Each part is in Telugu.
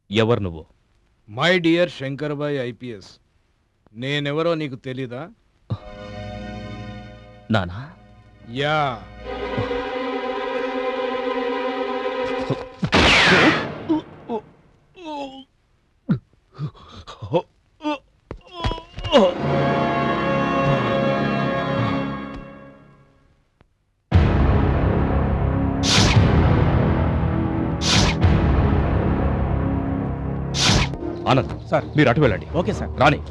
ఎవరు నువ్వు? మై డియర్ శంకర్బాయ్ ఐపీఎస్, నేనెవరో నీకు తెలీదా? నానా? యా. ఆనంద్ సార్. మీరు అటు వెళ్ళండి. Okay sir. రాని.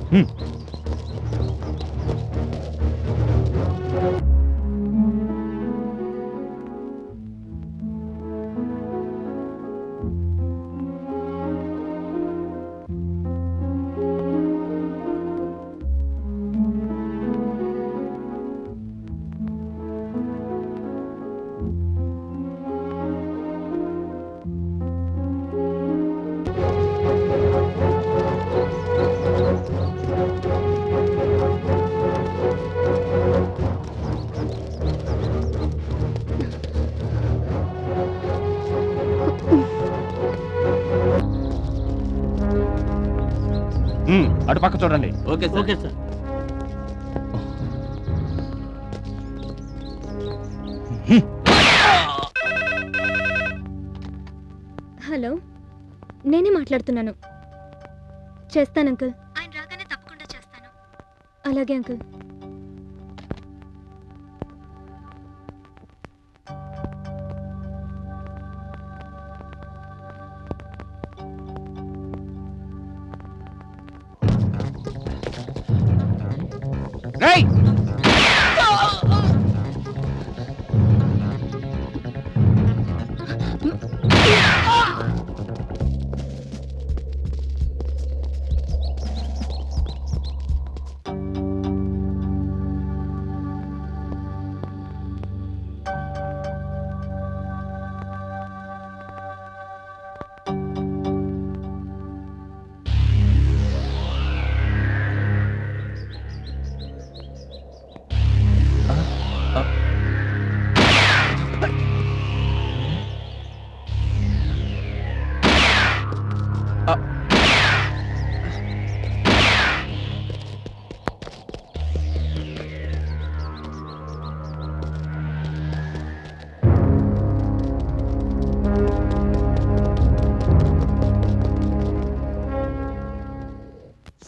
అటు పక్క చూడండి. Okay sir. Okay sir. Hello, నేనే మాట్లాడుతున్నాను. చేస్తాను అంకుల్. ఆయన రాగానే తప్పకుండా చేస్తాను. అలాగే అంకుల్. రేయ్!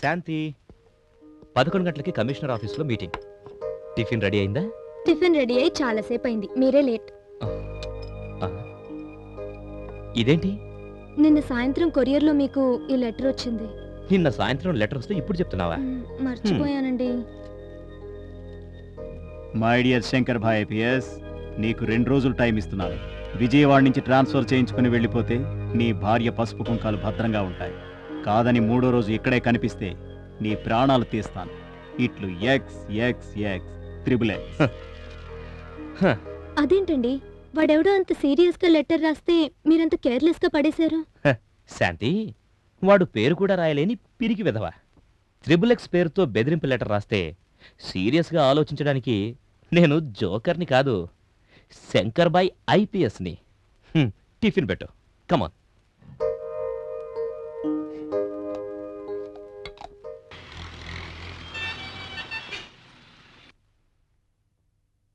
శాంతి, 11 గంటలకి కమిషనర్ ఆఫీస్లో మీటింగ్. టిఫిన్ రెడీ అయిందా? టిఫిన్ రెడీ అయ్యి చాలాసేపు అయింది. మీరే లేట్. ఇదేంటి? నిన్న సాయంత్రం కొరియర్లో మీకు ఈ లెటర్ వచ్చింది. నిన్న సాయంత్రం లెటర్ వస్తే ఇప్పుడు చెప్తున్నావా? మర్చిపోయానండి. My dear Shankar Bhai IPS, నీకు 2 రోజులు టైం ఇస్తున్నాను. విజయవాడ నుంచి ట్రాన్స్ఫర్ చేయించుకుని వెళ్ళిపోతే నీ భార్య పసుపు కుంకాలు భద్రంగా ఉంటాయి. కాదని 3వ రోజు ఇక్కడే కనిపిస్తే నీ ప్రాణాలు తీస్తాను. ఇట్లు X X X triple X. అదేంటండి, వాడెవడో అంత సీరియస్గా లెటర్ రాస్తే మీరంత కేర్లెస్గా పడేశారు? శాంతి, వాడు పేరు కూడా రాయలేని పిరికి విధవా. XXX పేరుతో బెదిరింపు లెటర్ రాస్తే సీరియస్గా ఆలోచించడానికి నేను జోకర్ని కాదు, శంకర్ బాయ్ ఐపీఎస్ని. టిఫిన్ పెట్టు, కమాన్.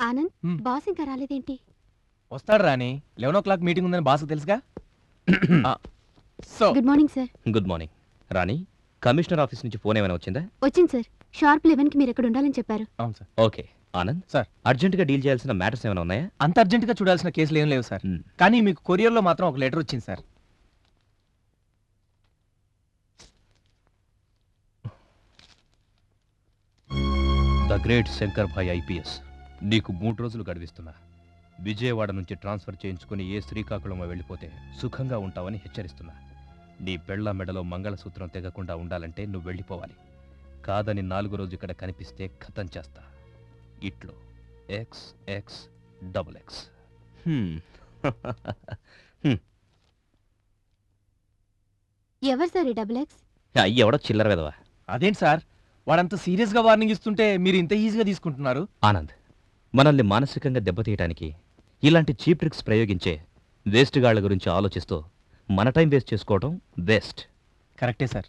ఆనంద్, బాస్ ఇంకా రాలేదేంటి? వస్తాడు రాని. 11 o'clock మీటింగ్ ఉందని బాస్కు తెలుసుగా. So good morning sir. Good morning. Rani, commissioner office నుంచి ఫోన్ ఏమైనా వచ్చిందా? వచ్చింది సార్. షార్ప్ 11కి మీరు ఎక్కడ ఉండాలని చెప్పారు. అవును సార్. ఓకే. ఆనంద్ సార్, అర్జెంటుగా డీల్ చేయాల్సిన మ్యాటర్స్ ఏమైనా ఉన్నాయా? అంత అర్జెంటుగా చూడాల్సిన కేసులు ఏం లేవు సార్. కానీ మీకు కొరియర్లో మాత్రం ఒక లెటర్ వచ్చింది sir. The great Shankar Bhai IPS, నీకు 3 రోజులు గడివిస్తున్నా. విజయవాడ నుంచి ట్రాన్స్ఫర్ చేయించుకుని ఏ శ్రీకాకుళం వెళ్ళిపోతే సుఖంగా ఉంటావని హెచ్చరిస్తున్నా. నీ పెళ్ల మెడలో మంగళసూత్రం తెగకుండా ఉండాలంటే నువ్వు వెళ్ళిపోవాలి. కాదని 4వ రోజు ఇక్కడ కనిపిస్తే ఖతం చేస్తా. ఇట్లో XXXX. ఎవరు సార్ ఈ XX? ఎవడో చిల్లర విధవా. అదేంటి సార్, వాడంత సీరియస్గా వార్నింగ్ ఇస్తుంటే మీరు ఇంత ఈజీగా తీసుకుంటున్నారు? ఆనంద్, మనల్ని మానసికంగా దెబ్బతీయటానికి ఇలాంటి చీప్ ట్రిక్స్ ప్రయోగించే వేస్ట్ గాళ్ల గురించి ఆలోచిస్తూ మన టైం వేస్ట్ చేసుకోవడం బెస్ట్. కరెక్టే సార్.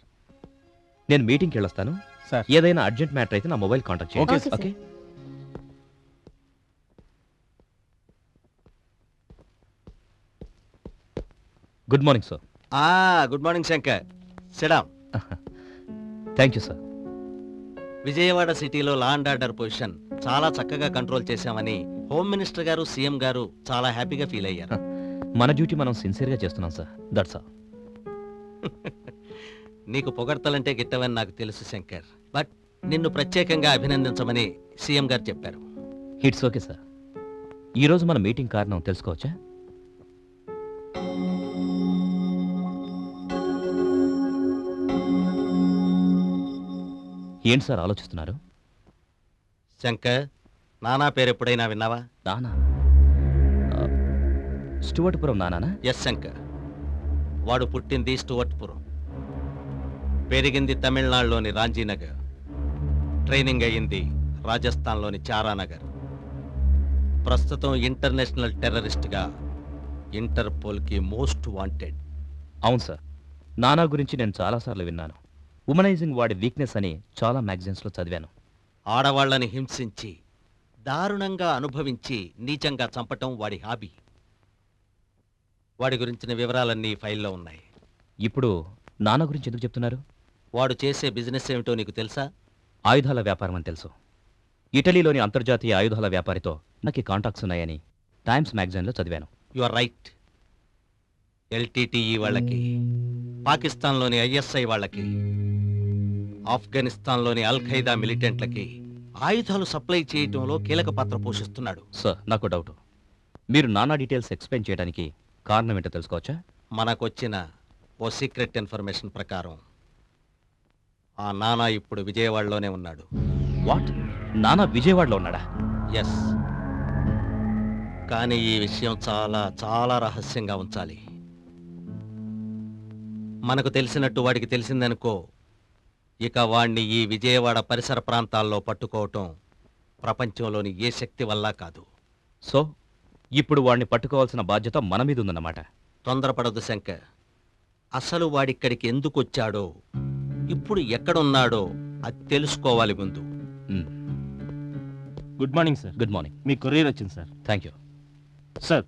నేను మీటింగ్కి వెళ్ళొస్తాను. సార్. ఏదైనా అర్జెంట్ మ్యాటర్ అయితే నా మొబైల్ కాంటాక్ట్ చేయండి. Okay, okay. Good morning sir. Good morning Shankar. Sidam. Thank you sir. Vijayawada సిటీలో లా అండ్ ఆర్డర్ పొజిషన్ చాలా చక్కగా కంట్రోల్ చేశామని హోమ్ మినిస్టర్ గారు, సీఎం గారు చాలా హ్యాపీగా ఫీల్ అయ్యారు. మన డ్యూటీ మనం సిన్సియర్గా చేస్తున్నాం సార్. That's all. నీకు పొగడ్తలంటే గిట్టవని నాకు తెలుసు శంకర్, బట్ నిన్ను ప్రత్యేకంగా అభినందించమని సీఎం గారు చెప్పారు. It's okay sir. ఈరోజు మన మీటింగ్ కారణం తెలుసుకోవచ్చా? ఏంటి సార్ ఆలోచిస్తున్నారు? శంకర్, నానా పేరు ఎప్పుడైనా విన్నావా? నానా? స్టువర్ట్పురం నానా? ఎస్ శంకర్. వాడు పుట్టింది స్టువర్ట్పురం, పెరిగింది తమిళనాడులోని రాంజీనగర్, ట్రైనింగ్ అయ్యింది రాజస్థాన్లోని చారానగర్. ప్రస్తుతం ఇంటర్నేషనల్ టెర్రరిస్ట్గా ఇంటర్పోల్కి మోస్ట్ వాంటెడ్. అవును సార్. నానా గురించి నేను చాలాసార్లు విన్నాను. ఉమనైజింగ్ వాడి వీక్నెస్ అని చాలా మ్యాగజైన్స్లో చదివాను. ఆడవాళ్లని హింసించి దారుణంగా అనుభవించి నీచంగా చంపటం వాడి హాబీ. వాడి గురించిన వివరాలన్నీ ఫైల్లో ఉన్నాయి. ఇప్పుడు నానా గురించి ఎందుకు చెప్తున్నారు? వాడు చేసే బిజినెస్ ఏమిటో నీకు తెలుసా? ఆయుధాల వ్యాపారం అని తెలుసు. ఇటలీలోని అంతర్జాతీయ ఆయుధాల వ్యాపారితో నాకు కాంటాక్ట్స్ ఉన్నాయని టైమ్స్ మ్యాగజైన్లో చదివాను. You are right. ఎల్టీటీఈ వాళ్ళకి, పాకిస్తాన్లోని ఐఎస్ఐ వాళ్ళకి, ఆఫ్ఘనిస్తాన్లోని అల్ ఖైదా మిలిటెంట్లకి ఆయుధాలు సప్లై చేయటంలో కీలక పాత్ర పోషిస్తున్నాడు. సార్, నాకు డౌట్. మీరు నానా డీటెయిల్స్ ఎక్స్ప్లెయిన్ చేయడానికి కారణం ఏంటో తెలుసుకోవచ్చా? మనకొచ్చిన ఓ సీక్రెట్ ఇన్ఫర్మేషన్ ప్రకారం ఆ నానా ఇప్పుడు విజయవాడలోనే ఉన్నాడు. వాట్? నానా విజయవాడలో ఉన్నాడా? ఎస్. కానీ ఈ విషయం చాలా చాలా రహస్యంగా ఉంచాలి. మనకు తెలిసినట్టు వాడికి తెలిసిందనుకో, ఇక వాణ్ణి ఈ విజయవాడ పరిసర ప్రాంతాల్లో పట్టుకోవటం ప్రపంచంలోని ఏ శక్తి వల్ల కాదు. సో ఇప్పుడు వాడిని పట్టుకోవాల్సిన బాధ్యత మన మీద ఉందన్నమాట. తొందరపడదు శంకర్. అసలు వాడిక్కడికి ఎందుకు వచ్చాడో, ఇప్పుడు ఎక్కడున్నాడో అది తెలుసుకోవాలి ముందు. Good morning sir. Good morning. మీ కొరియర్ వచ్చింది sir. Thank you sir.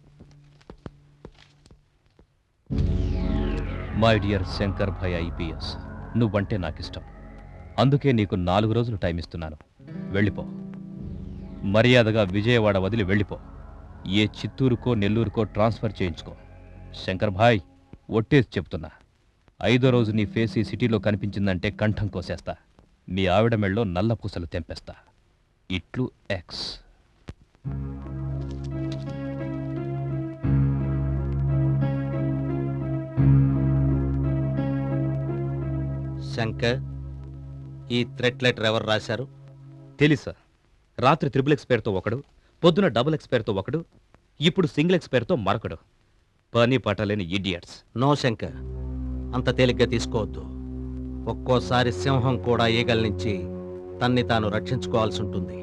My dear Shankar Bhai IPS, నువ్వంటే నాకు ఇష్టం. అందుకే నీకు 4 రోజులు టైం ఇస్తున్నాను. వెళ్ళిపో. మర్యాదగా విజయవాడ వదిలి వెళ్ళిపో. ఏ చిత్తూరుకో నెల్లూరుకో ట్రాన్స్ఫర్ చేయించుకో. శంకర్ భాయ్, ఒట్టేసి చెప్తున్నా, 5వ రోజు నీ ఫేస్ ఈ సిటీలో కనిపించిందంటే కంఠం కోసేస్తా. మీ ఆవిడ మెళ్ళలో నల్ల పూసలు తెంపేస్తా. ఇట్లు ఎక్స్. శంకర్, ఈ థ్రెట్ లెటర్ ఎవరు రాశారు? తెలుసా? రాత్రి XXX పేరుతో ఒకడు, పొద్దున XX పేరుతో ఒకడు, ఇప్పుడు సింగిల్ X పేరుతో మరొకడు. పని పట్టలేని ఇడియట్స్. నో శంకర్, అంత తేలిగ్గా తీసుకోవద్దు. ఒక్కోసారి సింహం కూడా ఈగల నుంచి తన్ని తాను రక్షించుకోవాల్సి ఉంటుంది.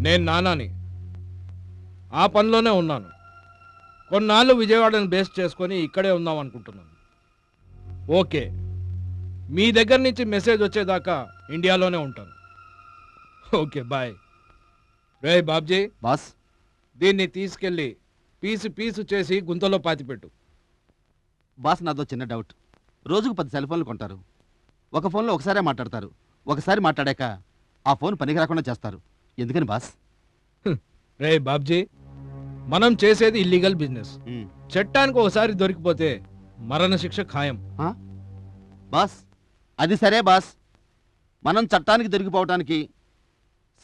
నేను నానాని. ఆ పనిలోనే ఉన్నాను. కొన్నాళ్ళు విజయవాడని బేస్ చేసుకొని ఇక్కడే ఉందాం అనుకుంటున్నాను. ఓకే, మీ దగ్గర నుంచి మెసేజ్ వచ్చేదాకా ఇండియాలోనే ఉంటాను. Okay bye. రే బాబ్జీ, బాస్ దీన్ని తీసుకెళ్ళి పీసు చేసి గుంతలో పాతిపెట్టు. బాస్ నాదో చిన్న డౌట్. రోజుకు 10 సెల్ ఫోన్లు కొంటారు. ఒక ఫోన్లో ఒకసారే మాట్లాడతారు. ఒకసారి మాట్లాడాక ఆ ఫోన్ పనికి రాకుండా చేస్తారు. ఎందుకని బాస్? రే బాబ్జీ, మనం చేసేది ఇల్లీగల్ బిజినెస్. చట్టానికి ఒకసారి దొరికిపోతే మరణ శిక్ష ఖాయం. బాస్ అది సరే బాస్, మనం చట్టానికి దొరికిపోవటానికి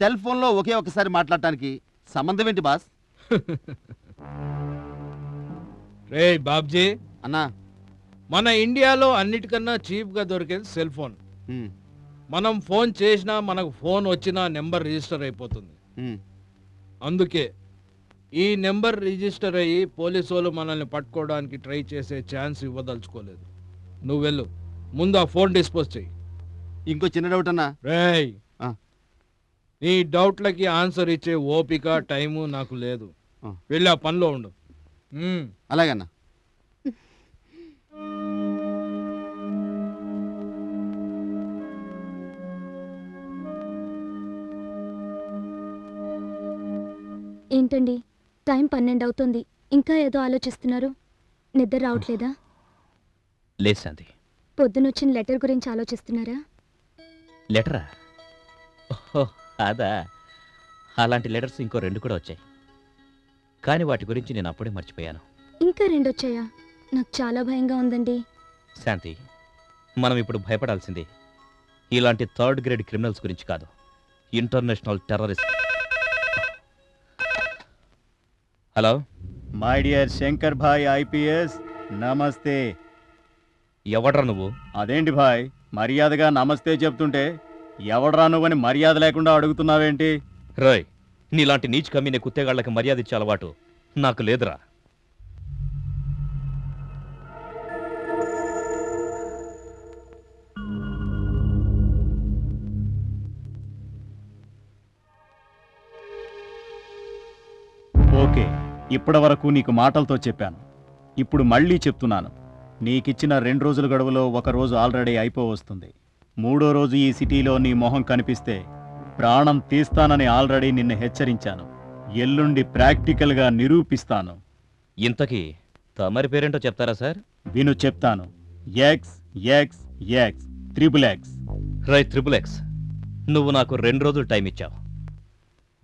సెల్ ఫోన్లో ఒకే ఒకసారి మాట్లాడటానికి సంబంధం ఏంటి బాస్? రే బాబ్జీ, అన్నా మన ఇండియాలో అన్నిటికన్నా చీప్గా దొరికేది సెల్ ఫోన్. మనం ఫోన్ చేసినా మనకు ఫోన్ వచ్చినా నెంబర్ రిజిస్టర్ అయిపోతుంది. అందుకే ఈ నెంబర్ రిజిస్టర్ అయ్యి పోలీసు వాళ్ళు మనల్ని పట్టుకోవడానికి ట్రై చేసే ఛాన్స్ ఇవ్వదలుచుకోలేదు. నువ్వు వెళ్ళు, ముందు ఆ ఫోన్ డిస్పోజ్ చెయ్యి. ఇంకో చిన్న డౌట్ అన్నా. రేయ్, ఆ. నీ డౌట్లకి ఆన్సర్ ఇచ్చే ఓపిక టైము నాకు లేదు. ఆ. వెళ్ళి ఆ పనిలో ఉండు. అలాగన్నా. ఏంటండి, టైం 12 అవుతుంది, ఇంకా ఏదో ఆలోచిస్తున్నారు? నిద్ర రావట్లేదా? లేదు శాంతి. పొద్దునొచ్చిన లెటర్ గురించి ఆలోచిస్తున్నారా? లెటరా? ఓహో అదా. అలాంటి లెటర్స్ ఇంకో 2 కూడా వచ్చాయి, కానీ వాటి గురించి నేను అప్పుడే మర్చిపోయాను. ఇంకా 2 వచ్చాయా? నాకు చాలా భయంగా ఉందండి. శాంతి, మనం ఇప్పుడు భయపడాల్సింది ఇలాంటి 3rd గ్రేడ్ క్రిమినల్స్ గురించి కాదు, international terrorist. Hello, my dear Shankar Bhai IPS, నమస్తే. ఎవడ్రా నువ్వు? అదేంటి భాయ్, మర్యాదగా నమస్తే చెప్తుంటే ఎవడ్రా నువ్వని మర్యాద లేకుండా అడుగుతున్నావేంటి? రాయ్, నీలాంటి నీచ్ కమ్మిన కుత్తేగాళ్ళకి మర్యాద ఇచ్చే అలవాటు నాకు లేదురా. ఓకే, ఇప్పటి వరకు నీకు మాటలతో చెప్పాను, ఇప్పుడు మళ్ళీ చెప్తున్నాను. నీకిచ్చిన 2 రోజుల గడువులో 1 రోజు ఆల్రెడీ అయిపోవస్తుంది. 3వ రోజు ఈ సిటీలో నీ మొహం కనిపిస్తే ప్రాణం తీస్తానని ఆల్రెడీ నిన్ను హెచ్చరించాను. ఎల్లుండి ప్రాక్టికల్గా నిరూపిస్తాను. ఇంతకీ తమరి పేరేంటో చెప్తారా సార్? విను చెప్తాను. XXX XXX. రై XXX, నువ్వు నాకు 2 రోజులు టైం ఇచ్చావు.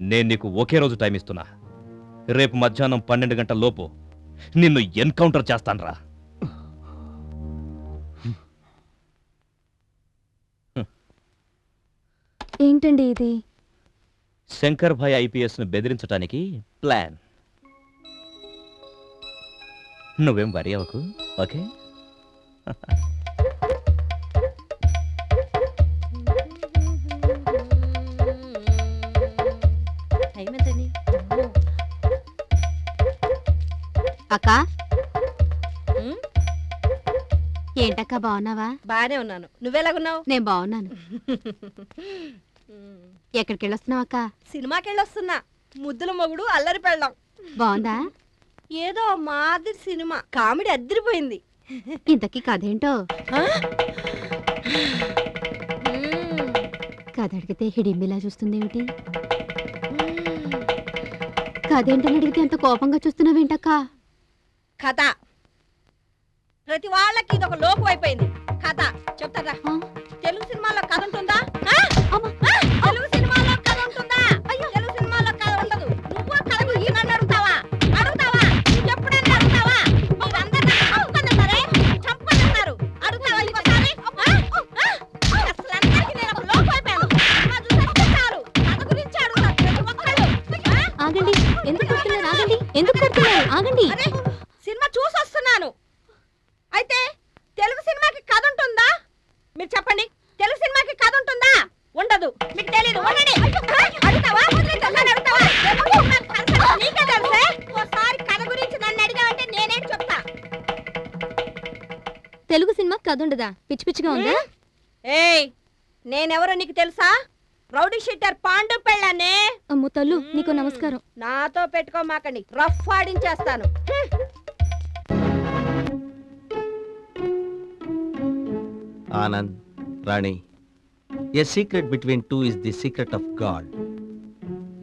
నేను నీకు ఒకే రోజు టైం ఇస్తున్నా. రేపు మధ్యాహ్నం 12 గంటల లోపు నిన్ను ఎన్కౌంటర్ చేస్తాన్రా. ఏంటండి ఇది? శంకర్ భాయ్ ఐపీఎస్ను బెదిరించడానికి ప్లాన్. నువ్వేం వరి అవ్వకు, ఓకే? అక్క, ఏంటక్క బాగున్నావా? బానే ఉన్నాను, నువ్వెలాగున్నావు? నేను బాగున్నాను. ఎక్కడికి వెళ్ళొస్తున్నావు అక్క? సినిమాకి వెళ్ళొస్తున్నా. ముద్దుల మొగుడు అల్లరి పెళ్ళాం. బాగుందా? ఏదో మాదిరి సినిమా, కామెడీ అద్దరిపోయింది. ఇంతకీ కథ ఏంటో? కథ అడిగితే హిడింబిలా చూస్తుందేమిటి? కథ ఏంటని అడిగితే ఎంత కోపంగా చూస్తున్నావేంటక్క? కథ ప్రతి వాళ్ళకి ఇదొక లోకు అయిపోయింది. కథ చెప్తారా? తెలుగు సినిమాలో కథ ఉంటుందా? తెలుగు సినిమాలో కథ ఉంటుందా? తెలుగు సినిమాలో కథ ఉండదు. నువ్వు కథ గురించి నన్ను అడుగుతావా? నువ్వు ఎప్పుడన్నా అడుగుతావా? మీరందరూ చంపన్నారు, అడుగుతావా ఇంకోసారి? అసలు అందరికీ నేను ఒక లోకు అయిపోయాను. కథ గురించి అడుగుతారు ప్రతి ఒక్కళ్ళు. ఆగండి, ఎందుకు కొడుతున్నారు? ఆగండి, ఎందుకు కొడుతున్నారు? ఆగండి. సినిమా చూసి వస్తున్నాను. అయితే తెలుగు సినిమాకి కథ ఉంటుందా? మీరు చెప్పండి, తెలుగు సినిమాకి కథ ఉంటుందా? ఉండదు. మీకు తెలీదు. అడుగుతావా? నీకే తెలుసే. ఓసారి కథ గురించి నన్ను అడిగావంటే నేనేం చెప్తా. తెలుగు సినిమా కథ ఉండదా? పిచ్చి పిచ్చిగా ఉందా? ఏయ్, నేనెవరో నీకు తెలుసా? రౌడీ షీటర్ పాండు పెళ్ళానే. అమ్మో తల్లు, నీకు నమస్కారం. నాతో పెట్టుకోమాకండి, రఫ్ ఆడించేస్తాను. Anand, Rani, a secret between 2 is the secret of God,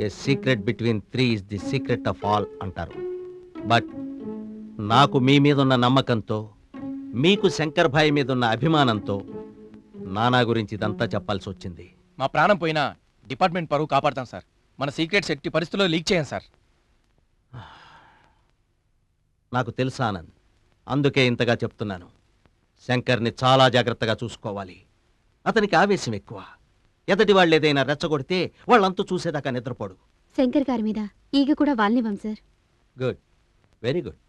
a secret between 3 is the secret of all అంటారు. బట్ నాకు మీ మీద ఉన్న నమ్మకంతో, మీకు శంకర్ భాయ్ మీద ఉన్న అభిమానంతో నానా గురించి ఇదంతా చెప్పాల్సి వచ్చింది. మా ప్రాణం పోయినా డిపార్ట్మెంట్ పరువు కాపాడతాం సార్. మన సీక్రెట్స్ ఎట్టి పరిస్థితుల్లో లీక్ చేయం సార్. నాకు తెలుసు ఆనంద్, అందుకే ఇంతగా చెప్తున్నాను. శంకర్ని చాలా జాగ్రత్తగా చూసుకోవాలి. అతనికి ఆవేశం ఎక్కువ. ఎదటి వాళ్ళు ఏదైనా రెచ్చగొడితే వాళ్ళంతా చూసేదాకా నిద్రపోడు. శంకర్ గారి మీద ఈగ కూడా వాళ్ళనివ్వం sir. Good, very good.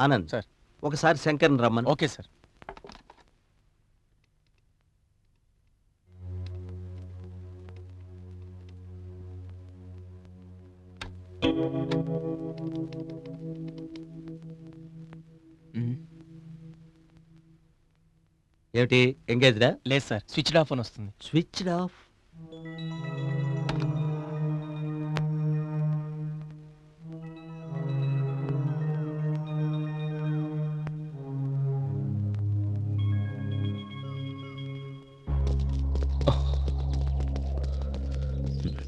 Anand sir, ఒకసారి శంకర్ని రమ్మను. Okay sir. ఏమిటి, ఎంగేజ్డా? లేదు సార్, స్విచ్ ఆఫ్ అని వస్తుంది. Switch off.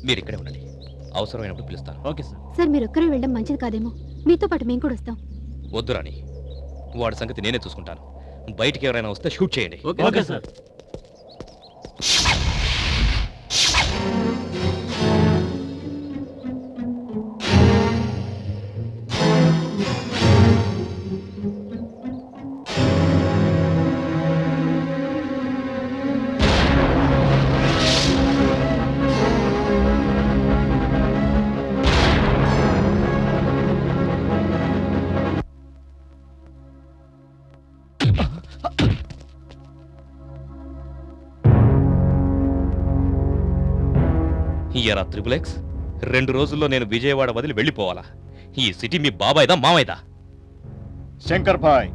మీరు ఇక్కడే ఉండండి, అవసరమైనప్పుడు పిలుస్తాను. Okay sir. సార్ మీరు ఒక్కరే వెళ్ళడం మంచిది కాదేమో, మీతో పాటు మేము కూడా వస్తాం. వద్దు రాణి, వాడి సంగతి నేనే చూసుకుంటాను. బయటికి ఎవరైనా వస్తే షూట్ చేయండి. Okay sir. ఇయరా త్రిబుల్ ఎక్స్, 2 రోజుల్లో నేను విజయవాడ వదిలి వెళ్ళిపోవాలా? ఈ సిటీ మీ బాబాయ్దా మావయ్యదా? శంకర్ భాయ్,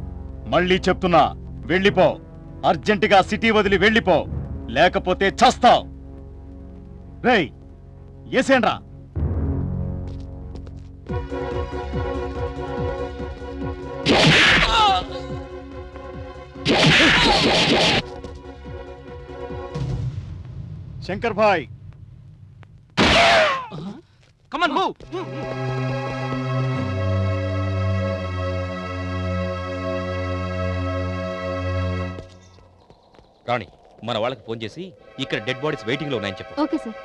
మళ్ళీ చెప్తున్నా, వెళ్ళిపో. అర్జెంటుగా సిటీ వదిలి వెళ్ళిపో, లేకపోతే చస్తావ్. రేయ్, ఏసేండ్రా. శంకర్ భాయ్, Come on, move. రాణి, మన వాళ్ళకి ఫోన్ చేసి ఇక్కడ డెడ్ బాడీస్ వెయిటింగ్ లో ఉన్నాయని చెప్పు. Okay sir.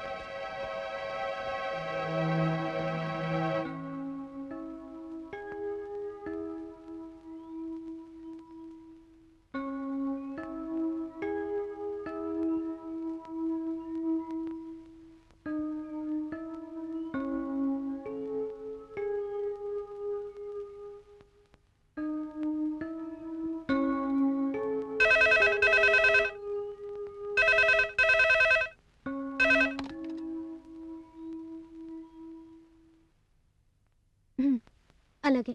అలాగే.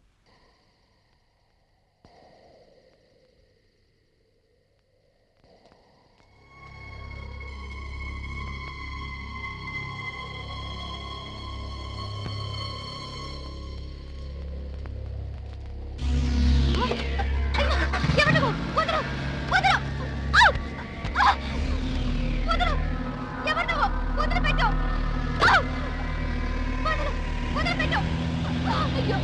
అయ్యో,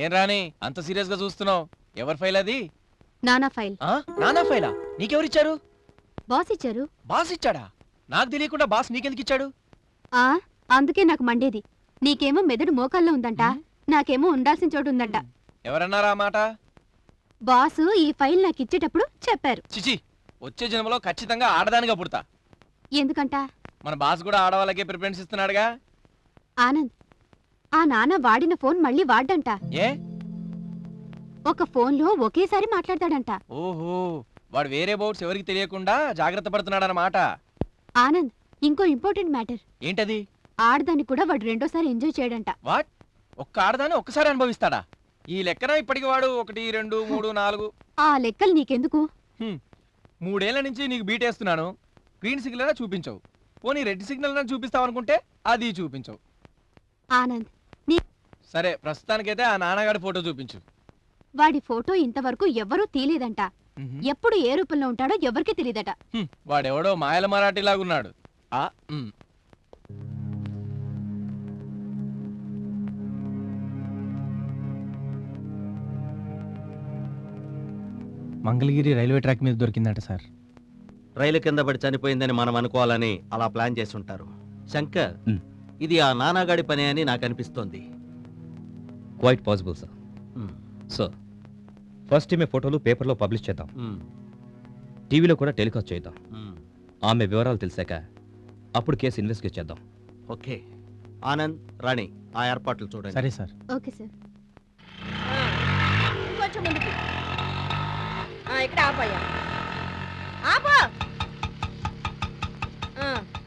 ఏం రాని అంత సీరియస్ గా చూస్తున్నావు? ఎవరి ఫైల్ అది? నానా ఫైల్. నానా ఫైలా? నీకెవరిచ్చారు? బాస్ ఇచ్చారు. బాస్ ఇచ్చాడా? నాకు తెలియకుండా బాస్ నీకెందుకు ఇచ్చాడు? అందుకే నాకు మండేది. నీకేమో మెదడు మోకాల్లో ఉందంట, నాకేమో ఉండాల్సిన చోటు ఉందంట. ఎవరన్నారా ఆ మాట? బాసు ఈ ఫైల్ నాకు ఇచ్చేటప్పుడు చెప్పారు. చిచి, వచ్చే జన్మలో ఖచ్చితంగా ఆడదానిగా పుడతా. ఎందుకంట? మన బాస్ కూడా ఆడవాళ్ళకే ప్రిఫరెన్స్ ఇస్తున్నాడుగా. ఆనంద్, ఆ నాన్న వాడిన ఫోన్ మళ్ళీ వాడ్డంట. ఏ? ఒక ఫోన్లో ఒకేసారి మాట్లాడతాడంట. ఓహో, వాడు వేరే బోర్డ్స్ ఎవరికి తెలియకుండా జాగ్రత్త పడుతున్నాడన్నమాట. ఆనంద్, ఇంకో ఇంపార్టెంట్ మ్యాటర్. ఏంటది? ఆడదాన్ని కూడా వాడు రెండోసారి ఎంజాయ్ చేయడంట. వాట్? ఒక్క ఆడదాన్ని ఒక్కసారి అనుభవిస్తాడా? ఈ లెక్కన ఇప్పటికి వాడు 1 2 3 4. ఆ లెక్కలు నీకెందుకు? 3 ఏళ్ల నుంచి నీకు బీటేస్తున్నాను. గ్రీన్ సిగ్నల్ చూపించవు, పోనీ రెడ్ సిగ్నల్ చూపిస్తావు అనుకుంటే అది చూపించవు. ఆనంద్, సరే, ప్రస్తుతానికైతే ఆ నాన్నగారి ఫోటో చూపించు. వాడి ఫోటో ఇంతవరకు ఎవ్వరూ తీలేదంట. ఎప్పుడు ఏ రూపంలో ఉంటాడో ఎవరికీ తెలియదట. వాడెవడో మాయల మరాఠీలాగున్నాడు. మంగళగిరి రైల్వే ట్రాక్ మీద దొరికిందట సార్. రైలు కింద పడి చనిపోయిందని మనం అనుకోవాలని అలా ప్లాన్ చేసి ఉంటారు. శంకర్, ఇది ఆ నానాగాడి పని అని నాకు అనిపిస్తోంది. Quite possible sir. Sir, first ఈమె ఫోటోలు పేపర్లో పబ్లిష్ చేద్దాం, టీవీలో కూడా టెలికాస్ట్ చేద్దాం. ఆమె వివరాలు తెలిసాక అప్పుడు కేసు ఇన్వెస్టిగేట్ చేద్దాం. ఓకే ఆనంద్, రాణి, ఆ ఏర్పాట్లు చూడండి. సరే సార్. Okay sir. ఇంకొంచెం ముందుకు. ఇక్కడ ఆపయ్యా, ఆపో.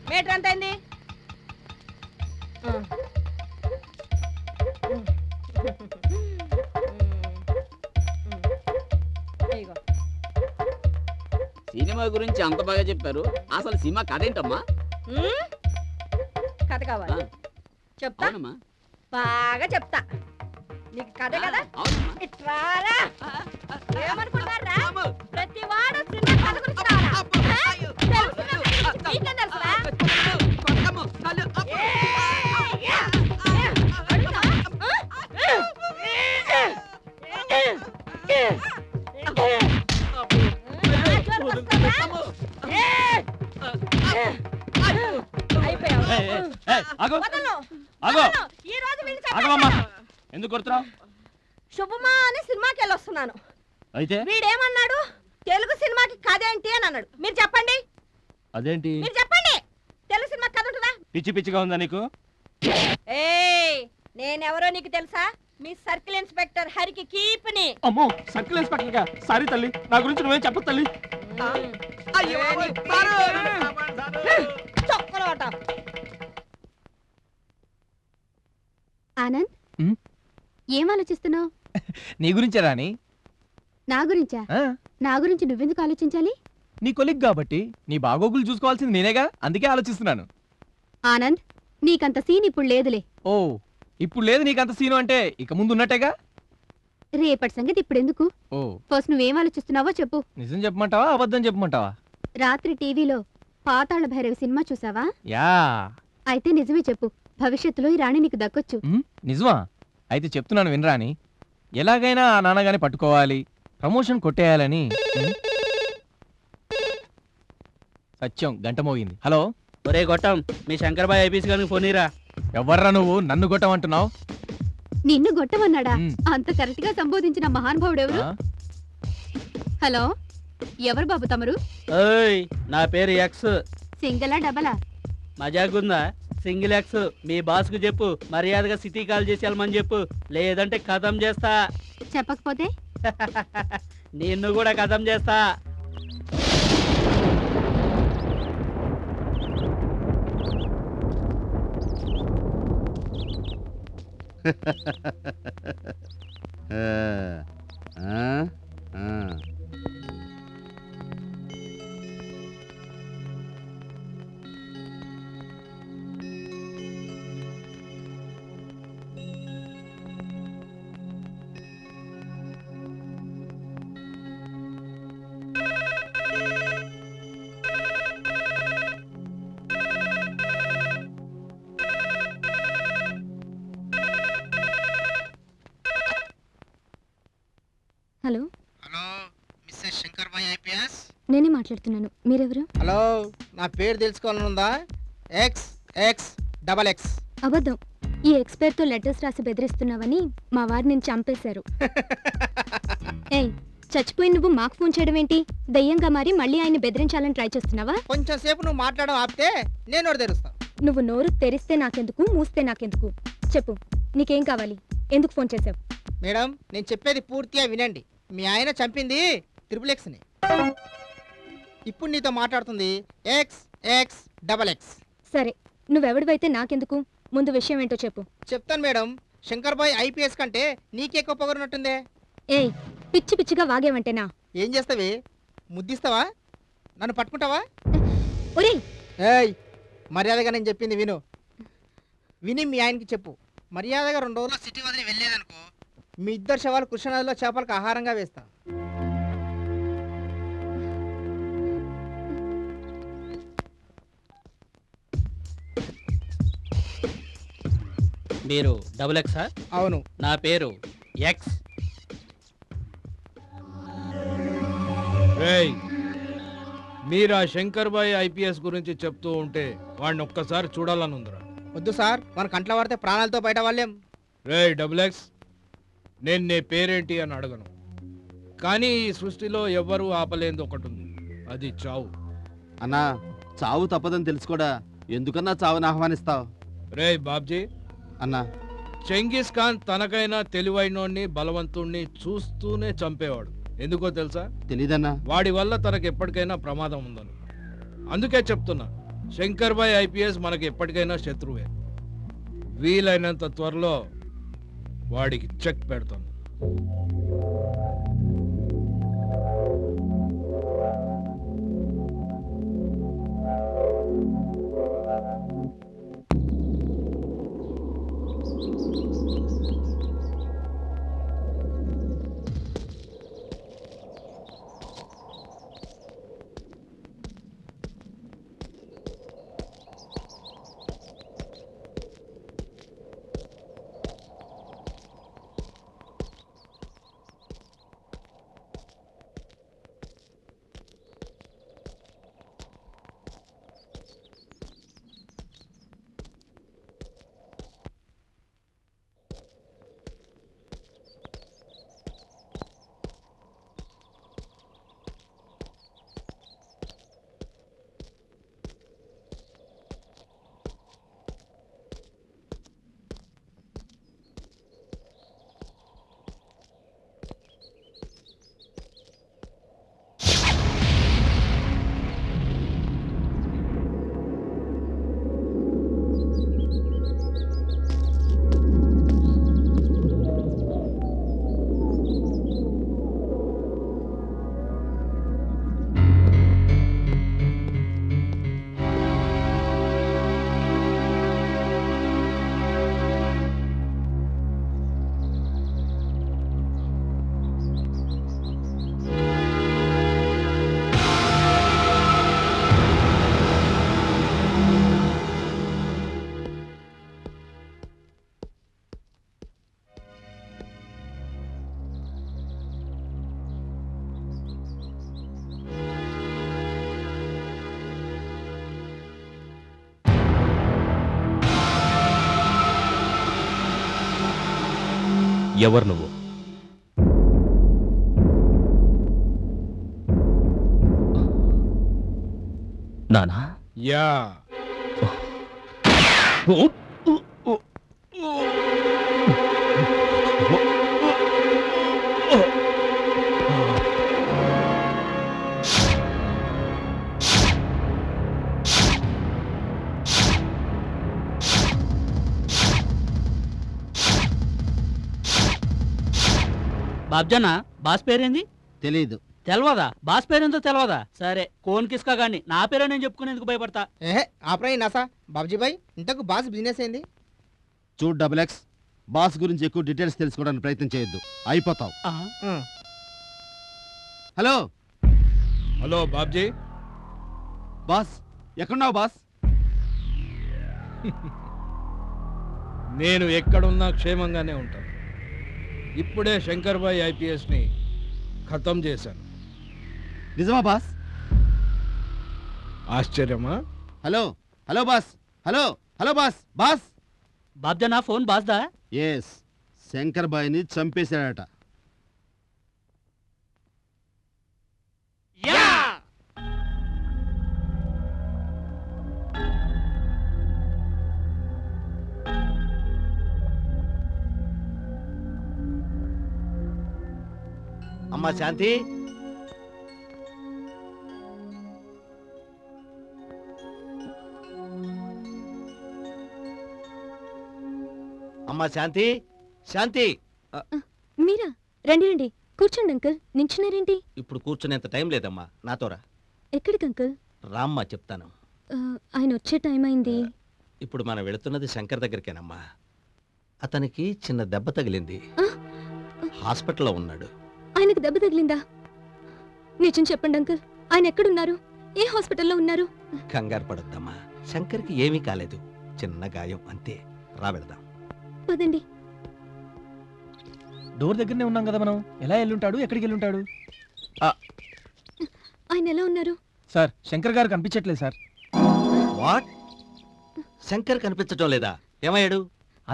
మీటర్ ఎంత అయింది? సినిమా గురించి అంత బాగా చెప్పారు, అసలు సినిమా కథ ఏంటమ్మా? కథ కావాలి? చెప్తా, బాగా చెప్తా. నీకు కథ కదా, ఇట్రారా. ఏమనుకుంటారా? ప్రతి వాడు సినిమా కథ గురించి రావాలా? నీకేం తెలుసురా? ఎందుకు కొడుతున్నావు? శుభమా అని సినిమాకి వెళ్ళొస్తున్నాను. అయితే వీడేమన్నాడు? తెలుగు సినిమాకి కథ ఏంటి అని అన్నాడు. మీరు చెప్పండి. అదేంటి? మీరు చెప్పండి. తెలుగు సినిమా కథ ఉంటుందా? పిచ్చి పిచ్చిగా ఉందా నీకు? నేనెవరో నీకు తెలుసా? మీ సర్కిల్ ఇన్స్పెక్టర్ హరికి కీప్ని. అమ్మో, సర్కిల్ ఇన్స్పెక్టర్ గా? సారీ తల్లి, నా గురించి నువ్వేం చెప్పు తల్లి. ఆనంద్, ఏం ఆలోచిస్తున్నావు? నీ గురించే రాని. నా గురించా? నా గురించి నువ్వెందుకు ఆలోచించాలి? నీ కొలిగ్ కాబట్టి నీ బాగోగులు చూసుకోవాల్సింది నేనేగా, అందుకే ఆలోచిస్తున్నాను. ఆనంద్, నీకంత సీన్ ఇప్పుడు లేదులే. ఓ, ఇప్పుడు లేదు నీకంత సీను అంటే ఇక ముందు ఉన్నట్టేగా. రేపటి సంగతి ఇప్పుడెందుకు? ఓ, ఫస్ట్ నువ్వేం ఆలోచిస్తున్నావో చెప్పు. నిజం చెప్పమంటావా, అబద్ధం చెప్పమంటావా? రాత్రి టీవీలో పాతాళ భైరవి సినిమా చూసావా? యా. అయితే నిజమే చెప్పు. భవిష్యత్తులో ఈ రాణి నీకు దక్కొచ్చు. నిజమా? అయితే చెప్తున్నాను వినరాని. ఎలాగైనా ఆ నాన్నగాని పట్టుకోవాలి, ప్రమోషన్ కొట్టేయాలని. సత్యం, గంట మోగింది. హలో. ఒరే గొట్టం, మీ శంకర్బాయ్ ఐపీసీ గారికి ఫోన్ ఇరా. ఎవర్రా నువ్వు నన్ను గొట్టమంటున్నావు? నిన్ను గొట్టమన్నాడా? అంత కరెక్ట్ గా సంబోధించిన మహానుభావుడు ఎవరు? హలో, ఎవరు బాబు తమరు? ఓయ్, నా పేరు ఎక్స్. సింగిలా డబలా? మజాగుందా? Single X. మీ బాస్ కు చెప్పు, మర్యాదగా సిటీ కాల్ చేసి వెళ్ళమని చెప్పు, లేదంటే ఖతం చేస్తా. చెప్పకపోతే నిన్ను కూడా ఖతం చేస్తా. Hello hello Mrs Shankar Bhai IPS. నేనే మాట్లాడుతున్నాను. మీరెవరు? హలో, నా పేరు తెలుసుకోవాలనుందా? XX. అబద్ధం. ఈ ఎక్స్పైర్తో లెటర్స్ రాసి బెదిరిస్తున్నావని మా వారు నేను చంపేశారు. ఏయ్, చచ్చిపోయి నువ్వు మాకు ఫోన్ చేయడం ఏంటి? దయ్యంగా మారి మళ్ళీ ఆయన బెదిరించాలని ట్రై చేస్తున్నావా? కొంచెం సేపు నువ్వు మాట్లాడడం ఆపితే నేను నోరు తెరుస్తా. నువ్వు నోరు తెరిస్తే నాకెందుకు, మూస్తే నాకెందుకు? చెప్పు, నీకేం కావాలి? ఎందుకు ఫోన్ చేశావు? మేడం, నేను చెప్పేది పూర్తిగా వినండి. మీ ఆయన చంపింది XXXని. ఇప్పుడు నీతో మాట్లాడుతుంది XX. సరే, నువ్వెవడివైతే నాకెందుకు? ముందు విషయం ఏంటో చెప్పు. చెప్తాను మేడం. శంకర్ భాయ్ ఐపీఎస్ కంటే నీకెక్కువ పొగరున్నట్టుందే. ఏయ్, పిచ్చి పిచ్చిగా వాగేవంటేనా? ఏం చేస్తావి? ముద్దిస్తావా? నన్ను పట్టుకుంటావా? ఒరేయ్, ఏయ్, మర్యాదగా నేను చెప్పింది విను. విని మీ ఆయనకి చెప్పు. మర్యాదగా 2 రోజులు సిటీ వదిలి వెళ్ళేదనుకో, మీ ఇద్దరు శవాలు కృష్ణనదిలో చేపలకు ఆహారంగా వేస్తా. మీరు XX? అవును. నా పేరు X. రేయ్, మీరు ఆ శంకర్ భాయ్ ఐపీఎస్ గురించి చెప్తూ ఉంటే వాడిని ఒక్కసారి చూడాలనుందిరా. వద్దు సార్, మన కంట్లో పడితే ప్రాణాలతో బయట వాళ్ళేం. రేయ్ XX, నేను నీ పేరేంటి అని అడగను, కానీ ఈ సృష్టిలో ఎవ్వరూ ఆపలేంది ఒకటి ఉంది, అది చావు. అన్నా, చావు తప్పదని తెలుసుకోడా ఎందుకన్నా చావుని ఆహ్వానిస్తావు? రేయ్ బాబ్జీ అన్నా, చెంగిస్ ఖాన్ తనకైనా తెలివైనోడిని బలవంతుణ్ణి చూస్తూనే చంపేవాడు. ఎందుకో తెలుసా? తెలీదన్నా. వాడి వల్ల తనకు ఎప్పటికైనా ప్రమాదం ఉందని. అందుకే చెప్తున్నా, శంకర్ భాయ్ ఐపీఎస్ మనకి ఎప్పటికైనా శత్రువే. వీలైనంత త్వరలో వాడికి చెక్ పెడతాను. ఎవరు నువ్వు? నానా? యా. బాబ్జానా, బాస్ పేరేంది? తెలీదు. తెలవదా? బాస్ పేరేందో తెలవదా? సరే, కోన్ కిస్కా గాని నా పేరే నేను చెప్పుకునేందుకు భయపడతా. ఆపరా నసా. బాబ్జీ భాయ్, ఇంతకు బాస్ బిజినెస్ ఏంది? చూడు XX, బాస్ గురించి ఎక్కువ డీటెయిల్స్ తెలుసుకోవడానికి ప్రయత్నం చేయొద్దు, అయిపోతావు. Hello hello Babji. బాస్, ఎక్కడున్నావు బాస్? నేను ఎక్కడున్నా క్షేమంగానే ఉంటాను. ఇప్పుడే శంకర్ భాయ్ ఐపీఎస్ని ఖతం చేశాను. నిజమా బాస్? ఆశ్చర్యమా? Hello hello boss, hello hello boss, boss బాబ్జా ఫోన్ బాస్దా? ఎస్, శంకర్ బాయ్ని చంపేశాడట. అమ్మా శాంతి, అమ్మా శాంతి, శాంతి. మీరా? రండి రండి, కూర్చోండి అంకుల్. నించున్నారేంటి? ఇప్పుడు కూర్చునేంత టైం లేదమ్మా, నాతోరా. ఎక్కడికి అంకుల్? రామ్మా చెప్తాను. ఆయన వచ్చే టైం అయింది. ఇప్పుడు మనం వెళుతున్నది శంకర్ దగ్గరికేనమ్మా. అతనికి చిన్న దెబ్బ తగిలింది, హాస్పిటల్లో ఉన్నాడు. ఆయనకు దెబ్బ తగిలిందా? నిజం చెప్పండి అంకుల్, ఆయన ఎక్కడున్నారు? ఏ హాస్పిటల్లో ఉన్నారు? కంగారు పడొద్దమ్మా, శంకర్కి ఏమీ కాలేదు, చిన్న గాయం అంతే. రా వెళదాం. పదండి. డోర్ దగ్గరనే ఉన్నాం కదా మనం. ఎలా వెళ్ళుంటాడు, ఎక్కడికి వెళ్ళుంటాడు? ఆయన ఎలా ఉన్నారు? సార్, శంకర్ గారు కనిపించట్లేదు సార్. వాట్? శంకర్ కనిపించటం లేదా? ఏమయ్యాడు?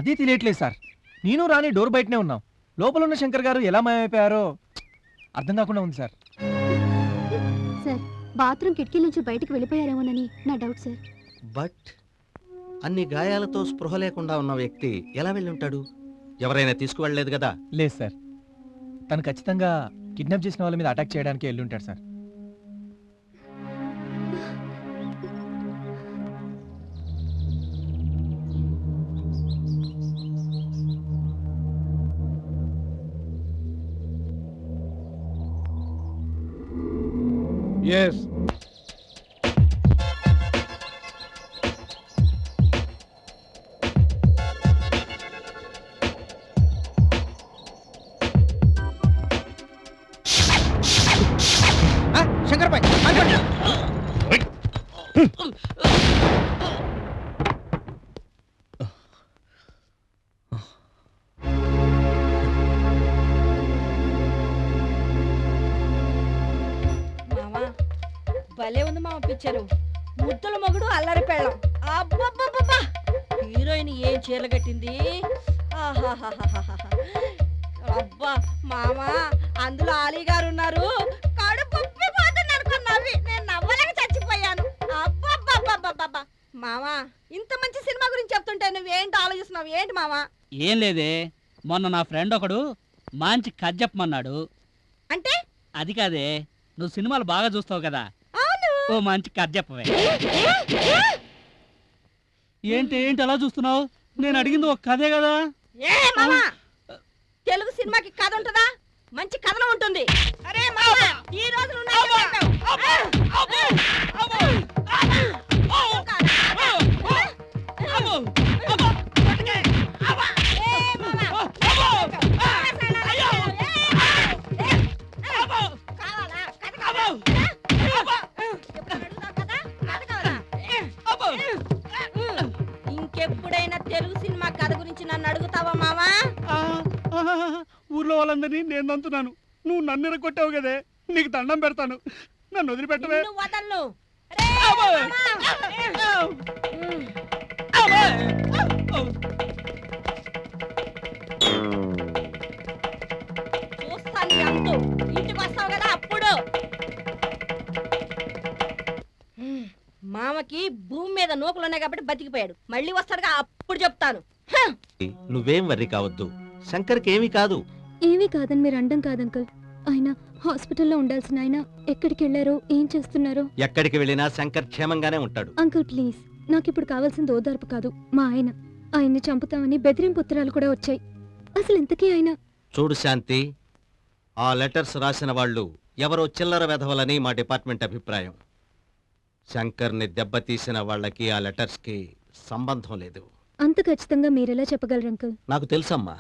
అదే తెలియట్లేదు సార్. నేను రాని డోర్ బయటనే ఉన్నాం. లోపల ఉన్న శంకర్ గారు ఎలా మాయమైపోయారో అర్థం కాకుండా ఉంది సార్. సార్, బాత్రూమ్ కిటికీ నుంచి బయటికి వెళ్ళిపోయారేమోనని నా డౌట్ సార్. బట్ అన్ని గాయాలతో స్పృహ లేకుండా ఉన్న వ్యక్తి ఎలా వెళ్ళి ఉంటాడు? ఎవరైనా తీసుకువెళ్ళలేదు కదా? లేదు సార్, తను ఖచ్చితంగా కిడ్నాప్ చేసిన వాళ్ళ మీద అటాక్ చేయడానికి వెళ్ళి ఉంటాడు సార్. Yes. శంకర్ బాయ్, ఆగండి. భలే ఉంది మామ పిక్చరు. ముద్దుల మొగుడు అల్లరి పెళ్ళం. అబ్బబ్బబ్బబ్బా, హీరోయిన్ ఏం చీరలు కట్టింది. అబ్బా మామ, అందులో ఆలీ గారు ఉన్నారు. కడుపు ఉప్పిపోతుంది అనుకున్నవి, నేను నవ్వలేక చచ్చిపోయాను. అబ్బబ్బబ్బబ్బబ్బా మామ, ఇంత మంచి సినిమా గురించి చెప్తుంటే నువ్వేంటి ఆలోచిస్తున్నావు? ఏంటి మామ? ఏం లేదే, మొన్న నా ఫ్రెండ్ ఒకడు మంచి కథ చెప్పమన్నాడు. అంటే అది కాదే, నువ్వు సినిమాలు బాగా చూస్తావు కదా, ఓ మంచి కథ చెప్పవే. ఏంటి ఏంటి అలా చూస్తున్నావు? నేను అడిగింది ఒక కథే కదా. ఏ మామ, తెలుగు సినిమాకి కథ ఉంటుందా? మంచి కథనం ఉంటుంది. అరే మామ, ఈ రోజు నువ్వు నాకు చెప్పావు. ఇంకెప్పుడైనా తెలుగు సినిమా కథ గురించి నన్ను అడుగుతావా మామా? ఊర్లో వాళ్ళందరినీ నేను నంతున్నాను, నువ్వు నన్ను ఎరగొట్టావు కదే, నీకు దండం పెడతాను, నన్ను వదిలిపెట్టవే. వదలను. చూస్తాను అంతు, ఇంటికి వస్తావు కదా అప్పుడు. మామకి భూమి మీద నూకలున్నాయి కాబట్టి బతికిపోయాడు. మళ్ళీ వస్తాడుగా, అప్పుడు చెప్తాను. నువ్వేం వర్రి కావద్దు, శంకర్కి ఏమీ కాదు. ఏమీ కాదని మీరు అండం కాదంకుల్. ఆయన హాస్పిటల్లో ఉండాల్సిన ఆయన ఎక్కడికి వెళ్ళారో, ఏం చేస్తున్నారో. ఎక్కడికి వెళ్ళినా శంకర్ క్షేమంగానే ఉంటాడు. అంకుల్ ప్లీజ్, నాకు ఇప్పుడు కావాల్సింది ఓదార్పు కాదు, మా ఆయన్ని చంపుతామని బెదిరింపు ఉత్తరాలు కూడా వచ్చాయి. అసలు ఇంతకీ ఆయన... చూడు శాంతి, ఆ లెటర్స్ రాసిన వాళ్ళు ఎవరో చిల్లర వెధవలని మా డిపార్ట్మెంట్ అభిప్రాయం. శంకర్ని దెబ్బతీసిన వాళ్ళకి ఆ లెటర్స్కి సంబంధం లేదు. అంత ఖచ్చితంగా మీరెలా చెప్పగలరు అంకుల్? నాకు తెలుసమ్మా.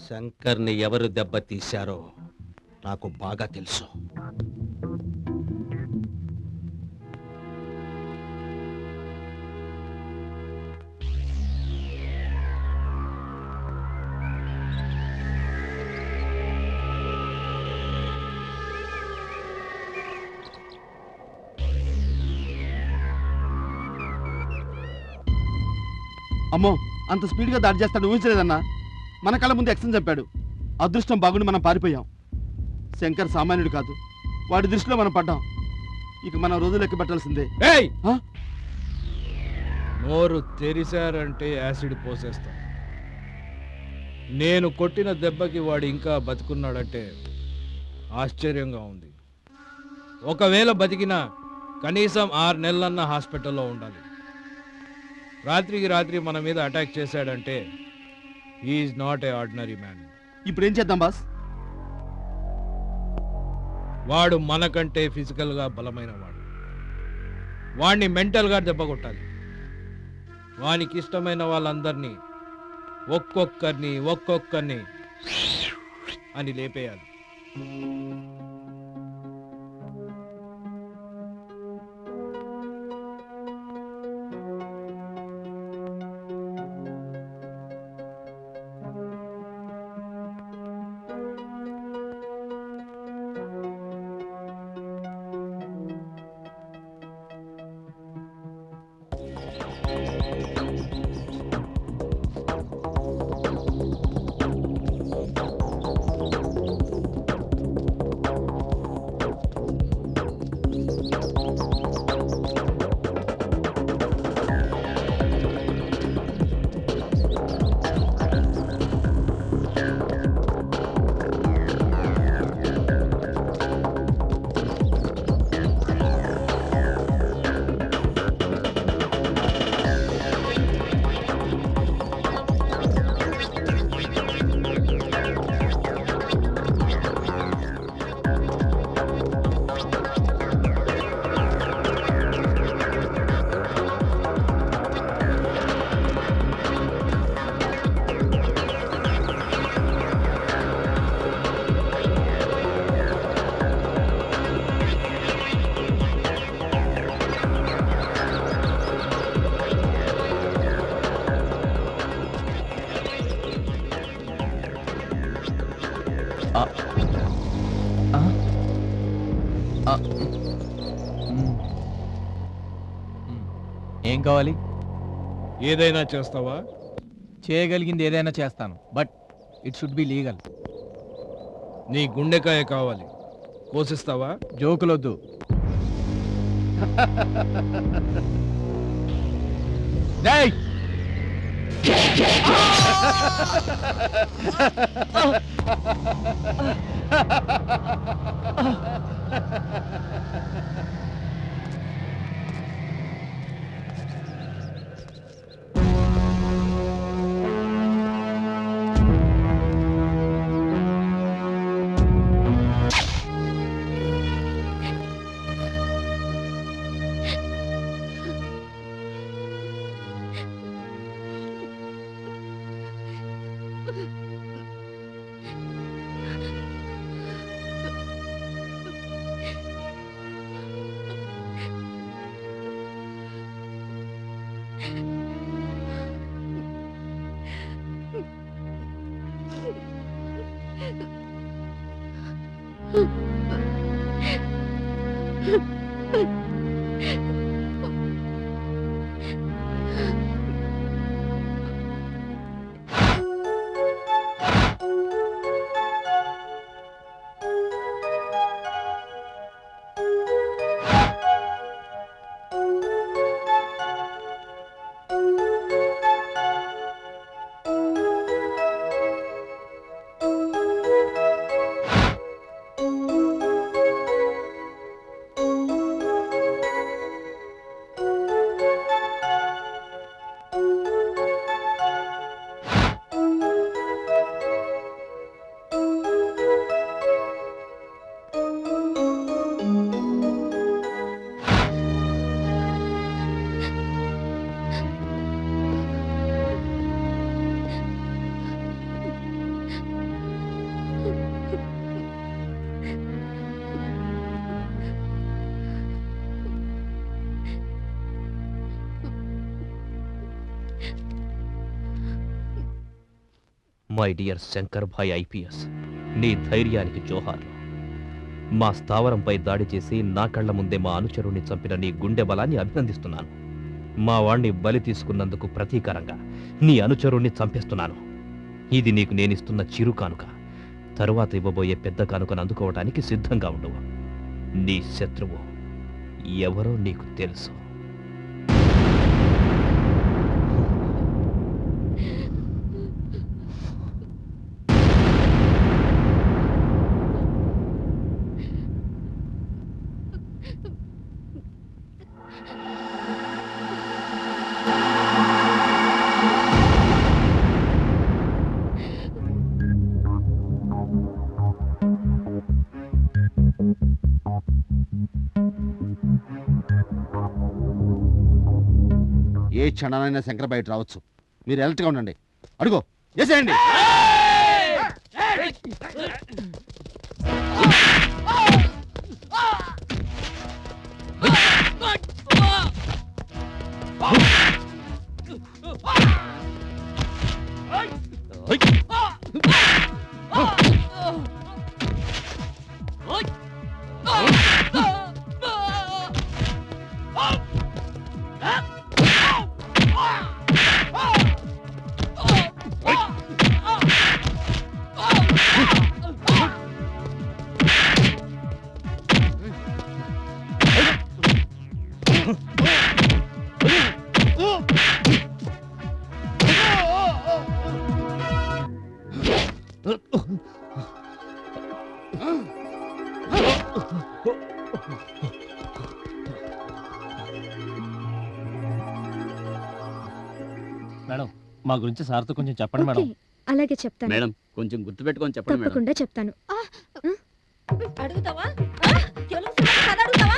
శంకర్ని ఎవరు దెబ్బతీశారో నాకు బాగా తెలుసు. అమ్మో, అంత స్పీడ్గా దాడి చేస్తాడు ఊహించలేదన్నా. మన కళ్ళ ముందు ఎక్సన్ చంపాడు. అదృష్టం బాగుండి మనం పారిపోయాం. శంకర్ సామాన్యుడు కాదు, వాడి దృష్టిలో మనం పడ్డాం. ఇక మనం రోజులు లెక్క పెట్టాల్సిందే. నోరు తెరిశారంటే యాసిడ్ పోసేస్తా. నేను కొట్టిన దెబ్బకి వాడు ఇంకా బతుకున్నాడంటే ఆశ్చర్యంగా ఉంది. ఒకవేళ బతికినా కనీసం 6 నెలలన్నా హాస్పిటల్లో ఉండాలి. రాత్రికి రాత్రి మన మీద అటాక్ చేశాడంటే he is not a ordinary man. ఇప్పుడు ఏం చేద్దాం బాస్? వాడు మనకంటే ఫిజికల్గా బలమైన వాడు. వాడిని మెంటల్గా దెబ్బ కొట్టాలి. వానికి ఇష్టమైన వాళ్ళందరినీ ఒక్కొక్కరిని అని లేపేయాలి. ఏం కావాలి? ఏదైనా చేస్తావా? చేయగలిగింది ఏదైనా చేస్తాను, but it should be legal. నీ గుండెకాయ కావాలి, కోసిస్తావా? జోకులొద్దు. డేయ్! My dear Shankar Bhai IPS, నీ ధైర్యానికి జోహార్లు. మా స్థావరంపై దాడి చేసి నా కళ్ల ముందే మా అనుచరుణ్ణి చంపిన నీ గుండె బలాన్ని అభినందిస్తున్నాను. మా వాణ్ణి బలి తీసుకున్నందుకు ప్రతీకారంగా నీ అనుచరుణ్ణి చంపేస్తున్నాను. ఇది నీకు నేనిస్తున్న చిరు కానుక. తరువాత ఇవ్వబోయే పెద్ద కానుకను అందుకోవటానికి సిద్ధంగా ఉండవు. నీ శత్రువు ఎవరో నీకు తెలుసు. ఏ క్షణానైనా శంకర్ బయట రావచ్చు. మీరు అలర్ట్గా ఉండండి. అడుగో వేసేయండి. మేడం, మా గురించి సార్తో కొంచెం చెప్పండి మేడం. ఓకే, అలాగే చెప్తాను. మేడం కొంచెం గుర్తుపెట్టుకొని చెప్పండి మేడం. తప్పకుండా చెప్తాను. అడుగుతావా? తెలుగు సినిమా కథ అడుగుతావా?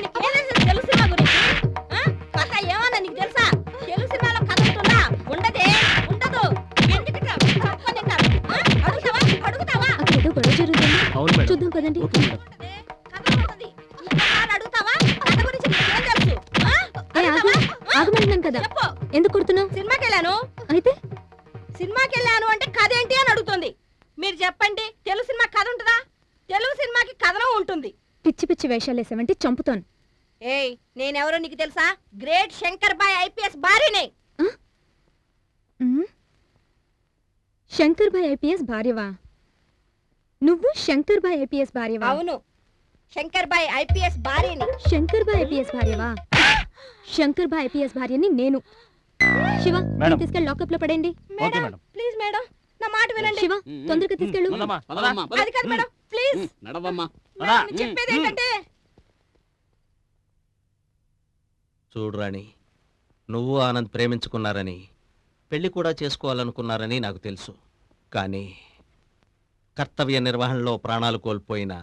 నీకేదైనా తెలుగు సినిమా గురించి కథ ఏమన్నా నీకు తెలుసా? తెలుగు సినిమాలో కథ ఉంటుందా? ఉండదే, ఉండదు. ఎందుకు అడుగుతావా? అడుగుతావా? అక్కడ ఏదో గొడవ జరుగుతుంది. అవును మేడం. చూద్దాం పదండి. కథ ఉంటుంది. ఇంకోసారి అడుగుతావా? కథ గురించి నీకేం తెలుసు? ఏ, ఆగు. ఆగమంటున్నాను కదా. చెప్పు. ఎందుకు కొడుతున్నావు? సినిమాకి వెళ్ళాను. అయితే సినిమాకి వెళ్ళాను అంటే కథ ఏంటి అని అడుగుతుంది. మీరు చెప్పండి, తెలుగు సినిమా కథ ఉంటుందా? తెలుగు సినిమాకి కథనం ఉంటుంది. పిచ్చి పిచ్చి వేషాలు వేసావంటే చంపుతాను. ఏయ్, నేనెవరో నీకు తెలుసా? గ్రేట్ శంకర్ బాయ్ ఐపీఎస్ భార్యనే. శంకర్ భాయ్ ఐపీఎస్ భార్యవా? నువ్వు శంకర్ భాయ్ ఐపీఎస్ భార్యవా? అవును, శంకర్ బాయ్ ఐపీఎస్ భార్యని. శంకర్ భాయ్ ఐపీఎస్ భార్యవా? శంకర్ భాయ్ ఐపీఎస్ భార్యని నేను. శివ, మేడం. తీసుకెళ్ళి లాకప్ లో పడండి. Okay madam. ప్లీజ్ మేడం, నా మాట వినండి. శివ, తొందరగా తీసుకెళ్ళు. అది కాదు మేడం, ప్లీజ్. నడవమ్మా. మేడం, నేను చెప్పేది ఏంటంటే చూడు రాణి, నువ్వు ఆనంద్ ప్రేమించుకున్నారని, పెళ్లి కూడా చేసుకోవాలనుకున్నారని నాకు తెలుసు. కానీ కర్తవ్య నిర్వహణలో ప్రాణాలు కోల్పోయిన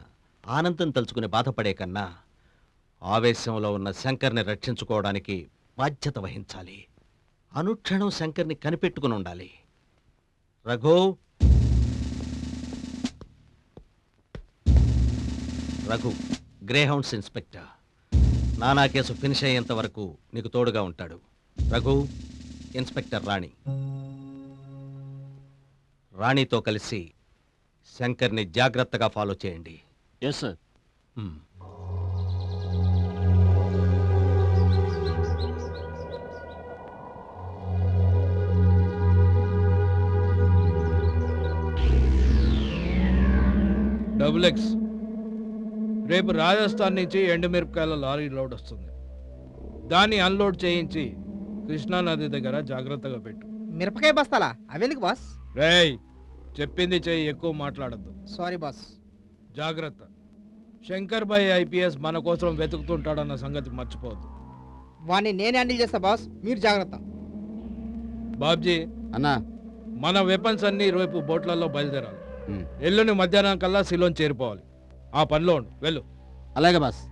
ఆనందం తలుచుకుని బాధపడే కన్నా ఆవేశంలో ఉన్న శంకర్ని రక్షించుకోవడానికి బాధ్యత వహించాలి. అనుక్షణం శంకర్ని కనిపెట్టుకుని ఉండాలి. Raghu, Raghu Greyhounds inspector. నానా కేసు ఫినిష్ అయ్యేంత వరకు నీకు తోడుగా ఉంటాడు. రఘు, ఇన్స్పెక్టర్ రాణి. రాణితో కలిసి శంకర్ని జాగ్రత్తగా ఫాలో చేయండి. Yes sir. డబుల్ ఎక్స్, రేపు రాజస్థాన్ నుంచి ఎండుమిరపకాయల లారీ లోడ్ వస్తుంది. దాన్ని అన్లోడ్ చేయించి కృష్ణానది దగ్గర జాగ్రత్తగా పెట్టు. మిరపకాయ బస్తాలా? అవెందుకు బాస్? రేయ్, చెప్పింది చెయ్యి, ఎక్కువ మాట్లాడద్దు. Sorry boss. జాగ్రత్త. శంకర్ భాయ్ ఐపీఎస్ మన కోసం వెతుకుతుంటాడన్న సంగతి మర్చిపోవద్దు. వాడిని నేనే హ్యాండిల్ చేస్తా బాస్, మీరు జాగ్రత్త. బాబ్జీ అన్నా, మన వెపన్స్ అన్ని రేపు బోట్లలో బయలుదేరాలి. ఎల్లుండి మధ్యాహ్నం కల్లా సిలోన్ చేరిపోవాలి. ఆ పనిలో ఉండు, వెళ్ళు. అలాగే బాస్.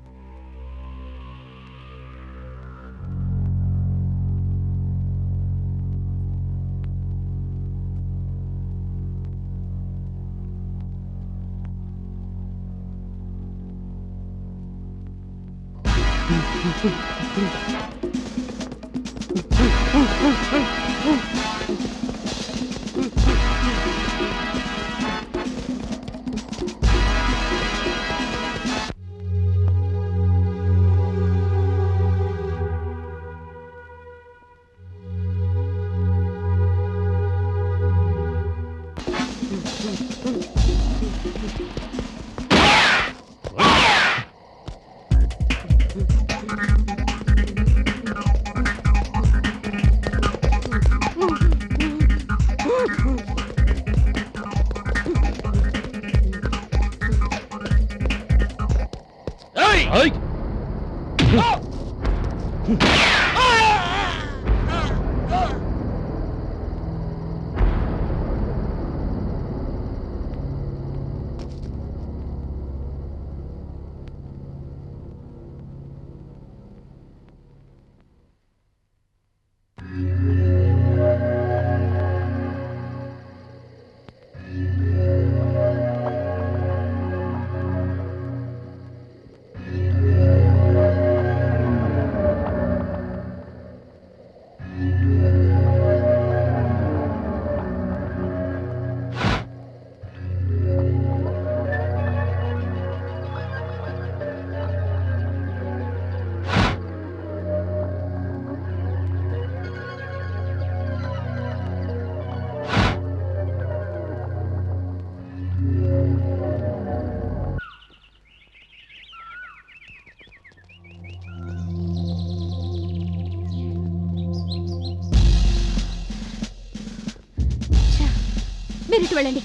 మీరు ఇటు వెళ్ళండి.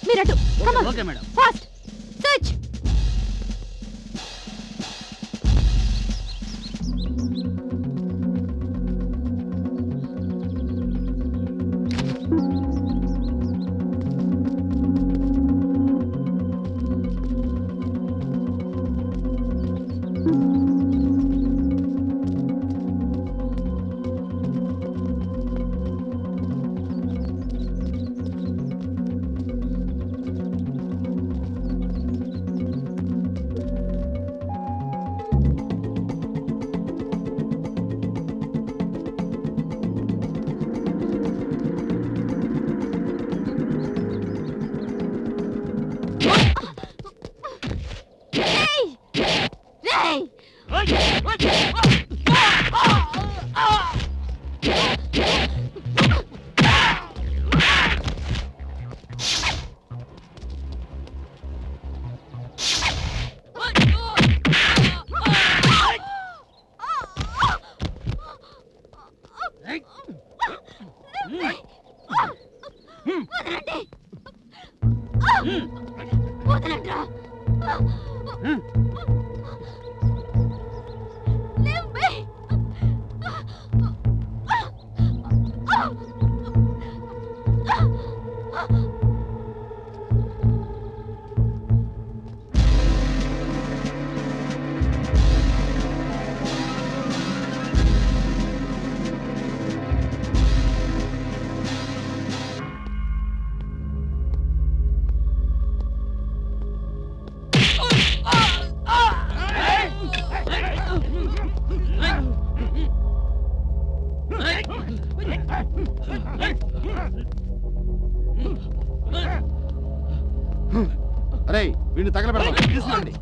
మీరు అటు. Okay madam. Fast search. అరే వీడిని తగలబెడదాం తీసుకురండి.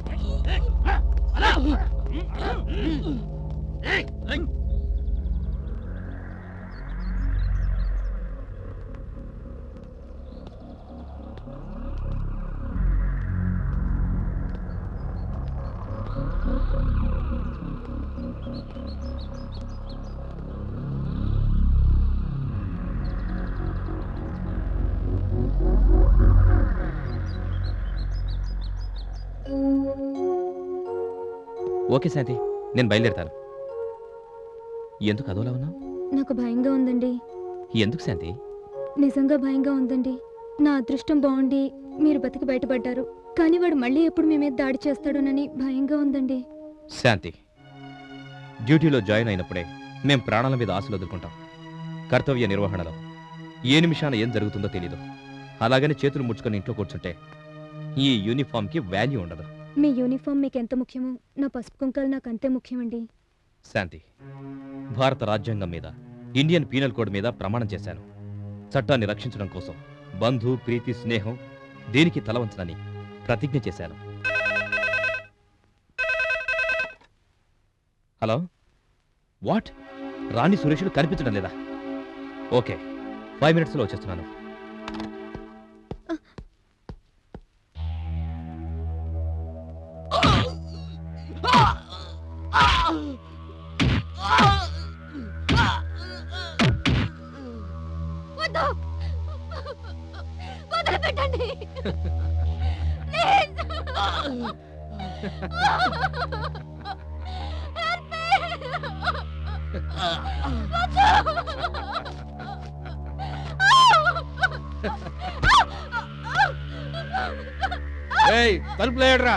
ఓకే శాంతి, నేను బయలుదేరుతాను. ఎందుకు అదోలా ఉన్నావు? నాకు భయంగా ఉందండి. ఎందుకు శాంతి? నిజంగా భయంగా ఉందండి. నా అదృష్టం బాగుండి మీరు బతికి బయటపడ్డారు, కానీ వాడు మళ్ళీ ఎప్పుడు మీ మీద దాడి చేస్తాడోనని భయంగా ఉందండి. శాంతి, డ్యూటీలో జాయిన్ అయినప్పుడే మేం ప్రాణాల మీద ఆశలు వదులుకుంటాం. కర్తవ్య నిర్వహణలో ఏ నిమిషాన ఏం జరుగుతుందో తెలీదు. అలాగని చేతులు ముడుచుకొని ఇంట్లో కూర్చుంటే ఈ యూనిఫామ్కి వాల్యూ ఉండదు. మీ యూనిఫామ్ మీకు ఎంత ముఖ్యమో నా పసుపు కుంకాలు నాకు అంతే ముఖ్యమండి. శాంతి, భారత రాజ్యాంగం మీద, ఇండియన్ పీనల్ కోడ్ మీద ప్రమాణం చేశాను. చట్టాన్ని రక్షించడం కోసం బంధు, ప్రీతి, స్నేహం దేనికి తలవంచనని ప్రతిజ్ఞ చేశాను. Hello, what? రాణి సురేషుడు కనిపించడం లేదా? ఓకే, 5 minutesలో వచ్చేస్తున్నాను. ఏయ్ తలుపు లేడరా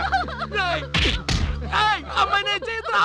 అమ్మాయి చేతురా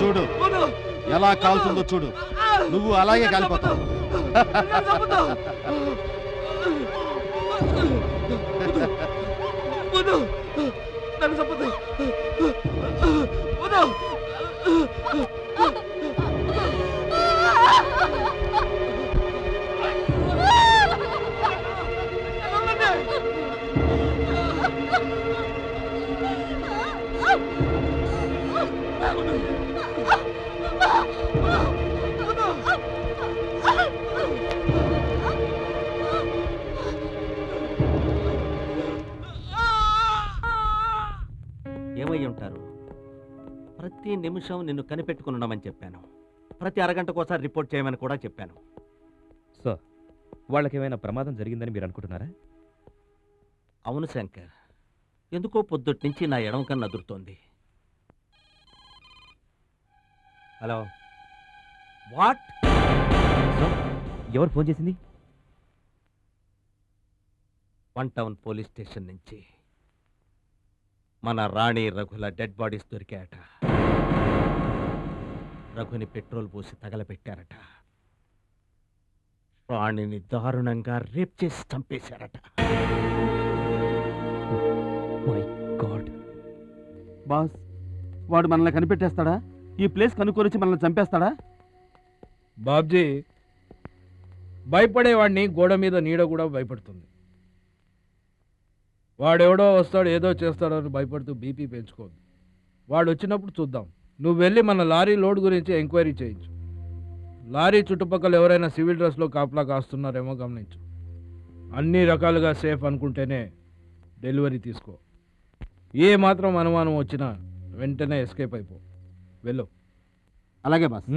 చూడు ఎలా కాలుతుందో చూడు, నువ్వు అలాగే కాలిపోతావు. ప్రతి నిమిషం నిన్ను కనిపెట్టుకుని ఉండమని చెప్పాను. ప్రతి అరగంటకోసారి రిపోర్ట్ చేయమని కూడా చెప్పాను. సార్, వాళ్ళకేమైనా ప్రమాదం జరిగిందని మీరు అనుకుంటున్నారా? అవును శంకర్, ఎందుకో పొద్దుటి నుంచి నా ఎడమ కన్ను అదురుతోంది. Hello, what? ఎవరు ఫోన్ చేసింది? 1 టౌన్ పోలీస్ స్టేషన్ నుంచి మన రాణి రఘుల డెడ్ బాడీస్ దొరికాయట. రఘుని పెట్రోల్ పోసి తగలబెట్టారట. రాణిని దారుణంగా రేప్ చేసి చంపేశారట. బాస్, వాడు మనల్ని కనిపెట్టేస్తాడా? ఈ ప్లేస్ కనుక్కొనిచ్చి మనల్ని చంపేస్తాడా? బాబ్జీ, భయపడేవాడిని గోడ మీద నీడ కూడా భయపడుతుంది. వాడెవడో వస్తాడు, ఏదో చేస్తాడో అని భయపడుతూ బీపీ పెంచుకోవద్దు. వాడు వచ్చినప్పుడు చూద్దాం. నువ్వు వెళ్ళి మన లారీ లోడ్ గురించి ఎంక్వైరీ చేయించు. లారీ చుట్టుపక్కల ఎవరైనా సివిల్ డ్రెస్లో కాపలా కాస్తున్నారేమో గమనించు. అన్ని రకాలుగా సేఫ్ అనుకుంటేనే డెలివరీ తీసుకో. ఏ మాత్రం అనుమానం వచ్చినా వెంటనే ఎస్కేప్ అయిపో. వెళ్ళు. అలాగే బాస్.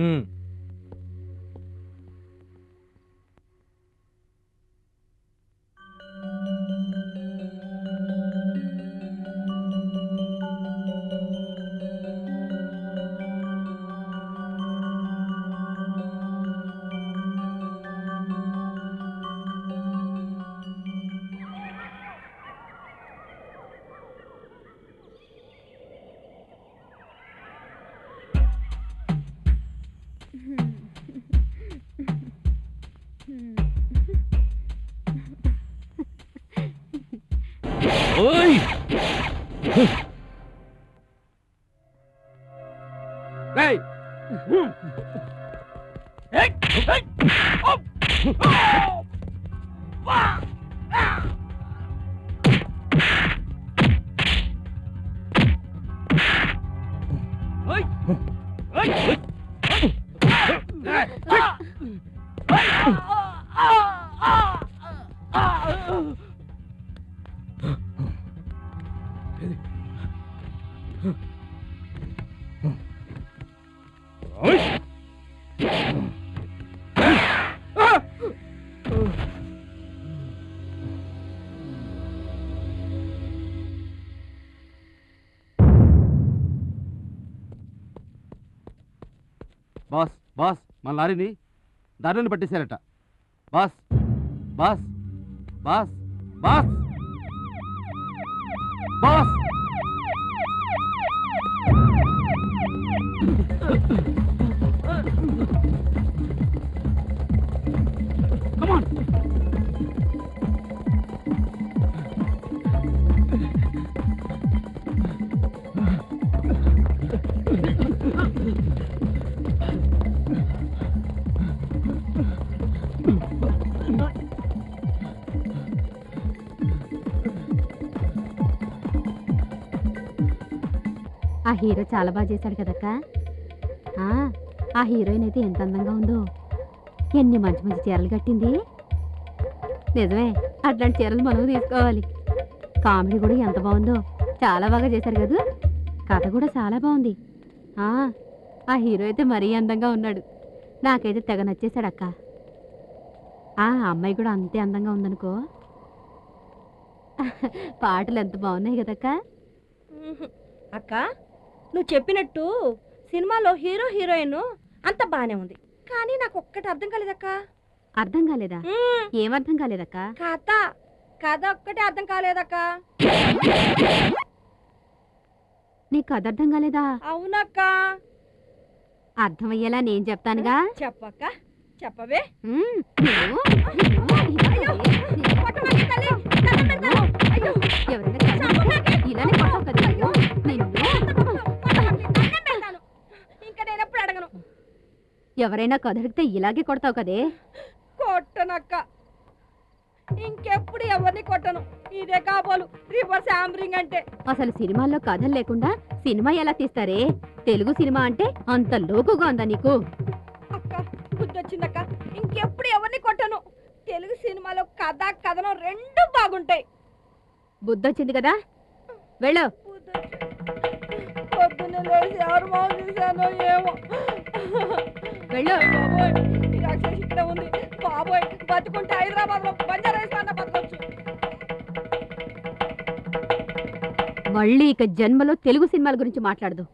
బాస్ బాస్, మన లారీని దారిని పట్టేశారట. Boss boss boss boss boss. Come on. ఆ హీరో చాలా బాగా చేశాడు కదక్క. ఆ హీరోయిన్ అయితే ఎంత అందంగా ఉందో. ఎన్ని మంచి మంచి చీరలు కట్టింది. నిజమే, అట్లాంటి చీరలు మనం తీసుకోవాలి. కామెడీ కూడా ఎంత బాగుందో. చాలా బాగా చేశారు కదా. కథ కూడా చాలా బాగుంది. ఆ హీరో అయితే మరీ అందంగా ఉన్నాడు. నాకైతే తెగ నచ్చేశాడు అక్క. ఆ అమ్మాయి కూడా అంతే అందంగా ఉందనుకో. పాటలు ఎంత బాగున్నాయి కదక్క. అక్క, నువ్వు చెప్పినట్టు సినిమాలో హీరో హీరోయిన్ అంత బానే ఉంది, కానీ నాకు ఒక్కటి అర్థం కాలేదక్క. అర్థం కాలేదా? ఏమర్థం కాలేదక్క? కథ ఒక్కటే అర్థం కాలేదక్క. నీ కథ అర్థం కాలేదా? అవునక్క. అర్థమయ్యేలా నేను చెప్తానుగా. చెప్పక్క, చెప్పవే. ఎవరైనా కథ అడిగితే ఇలాగే కొడతావు కదే. కొట్టనక్క, ఇంకెప్పుడు ఎవరిని కొట్టను. ఇదే కాబోలు రివర్స్ యాంబరింగ్ అంటే. అసలు సినిమాల్లో కథలు లేకుండా సినిమా ఎలా తీస్తారే? తెలుగు సినిమా అంటే అంత లోకుగా ఉందా నీకు? అక్క, బుద్ధొచ్చిందక్క, ఇంకెప్పుడు ఎవరిని కొట్టను. తెలుగు సినిమాలో కథ కథనం రెండు బాగుంటాయి. బుద్ధొచ్చింది కదా, వెళ్ళు. పొద్దున్నే లేచి ఎవరు మాకు చూశానో ఏమో. బాబోయ్, ఈ రాక్షసి ఇక్కడ ఉంది. బాబోయ్, బతుకుంటే హైదరాబాద్ లో బంజారాస్ అన్న బతకొచ్చు. మళ్ళీ ఇక జన్మలో తెలుగు సినిమాల గురించి మాట్లాడదు.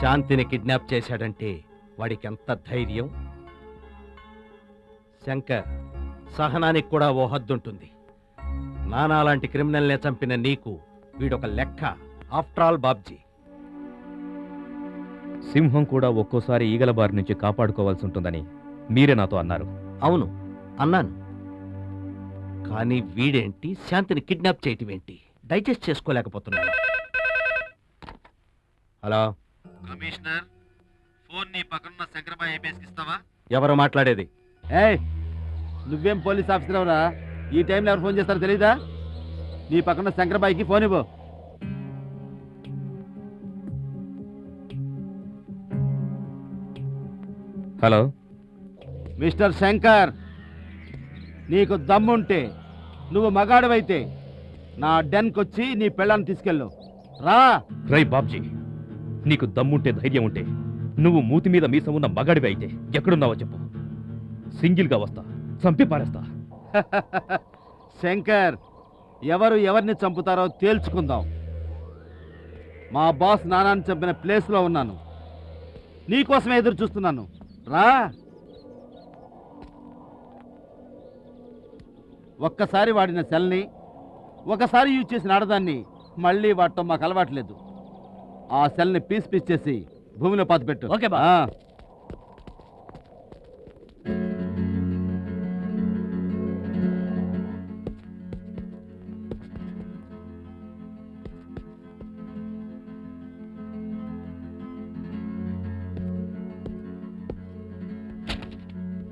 శాంతిని కిడ్నాప్ చేశాడంటే వాడికి ఎంత ధైర్యం. శంకర్, సహనానికి కూడా ఓ హద్దుంటుంది. నానాలాంటి క్రిమినల్నే చంపిన నీకు వీడొక లెక్క. After all Babji. సింహం కూడా ఒక్కోసారి ఈగల బారి నుంచి కాపాడుకోవాల్సి ఉంటుందని మీరే నాతో అన్నారు. అవును, అన్నాను. కానీ వీడేంటి శాంతిని కిడ్నాప్ చేయటం ఏంటి? డైజెస్ట్ చేసుకోలేకపోతున్నాను. హలో కమిషనర్, ఫోన్ నీ పక్కన శంకరబాయ్ ఐపీఎస్కి ఇస్తావా? ఎవరు మాట్లాడేది? ఏయ్, నువ్వేం పోలీస్ ఆఫీసర్ అవరా? ఈ టైంలో ఎవరు ఫోన్ చేస్తారో తెలీదా? నీ పక్కన శంకరబాయికి ఫోన్ ఇవ్వు. హలో మిస్టర్ శంకర్, నీకు దమ్ముంటే, నువ్వు మగాడివైతే నా డెన్కొచ్చి నీ పెళ్ళాన్ని తీసుకెళ్ళు. రా. రై బాబ్జీ, నీకు దమ్ముంటే ధైర్యం ఉంటే నువ్వు మూతి మీద మీసం ఉన్న మగాడివి అయితే ఎక్కడున్నావో చెప్పు. సింగిల్గా వస్తా, చంపి పారేస్తా. శంకర్, ఎవరు ఎవరిని చంపుతారో తేల్చుకుందాం. మా బాస్ నానాన్ని చంపిన ప్లేస్లో ఉన్నాను. నీకోసమే ఎదురు చూస్తున్నాను. రా. ఒక్కసారి వాడిన సెల్ని, ఒకసారి యూజ్ చేసిన ఆడదాన్ని మళ్ళీ వాడటం మాకు అలవాట్లేదు. ఆ సెల్ని పీస్ పీస్ చేసి భూమిలో పాతిపెట్టు. ఓకే బా.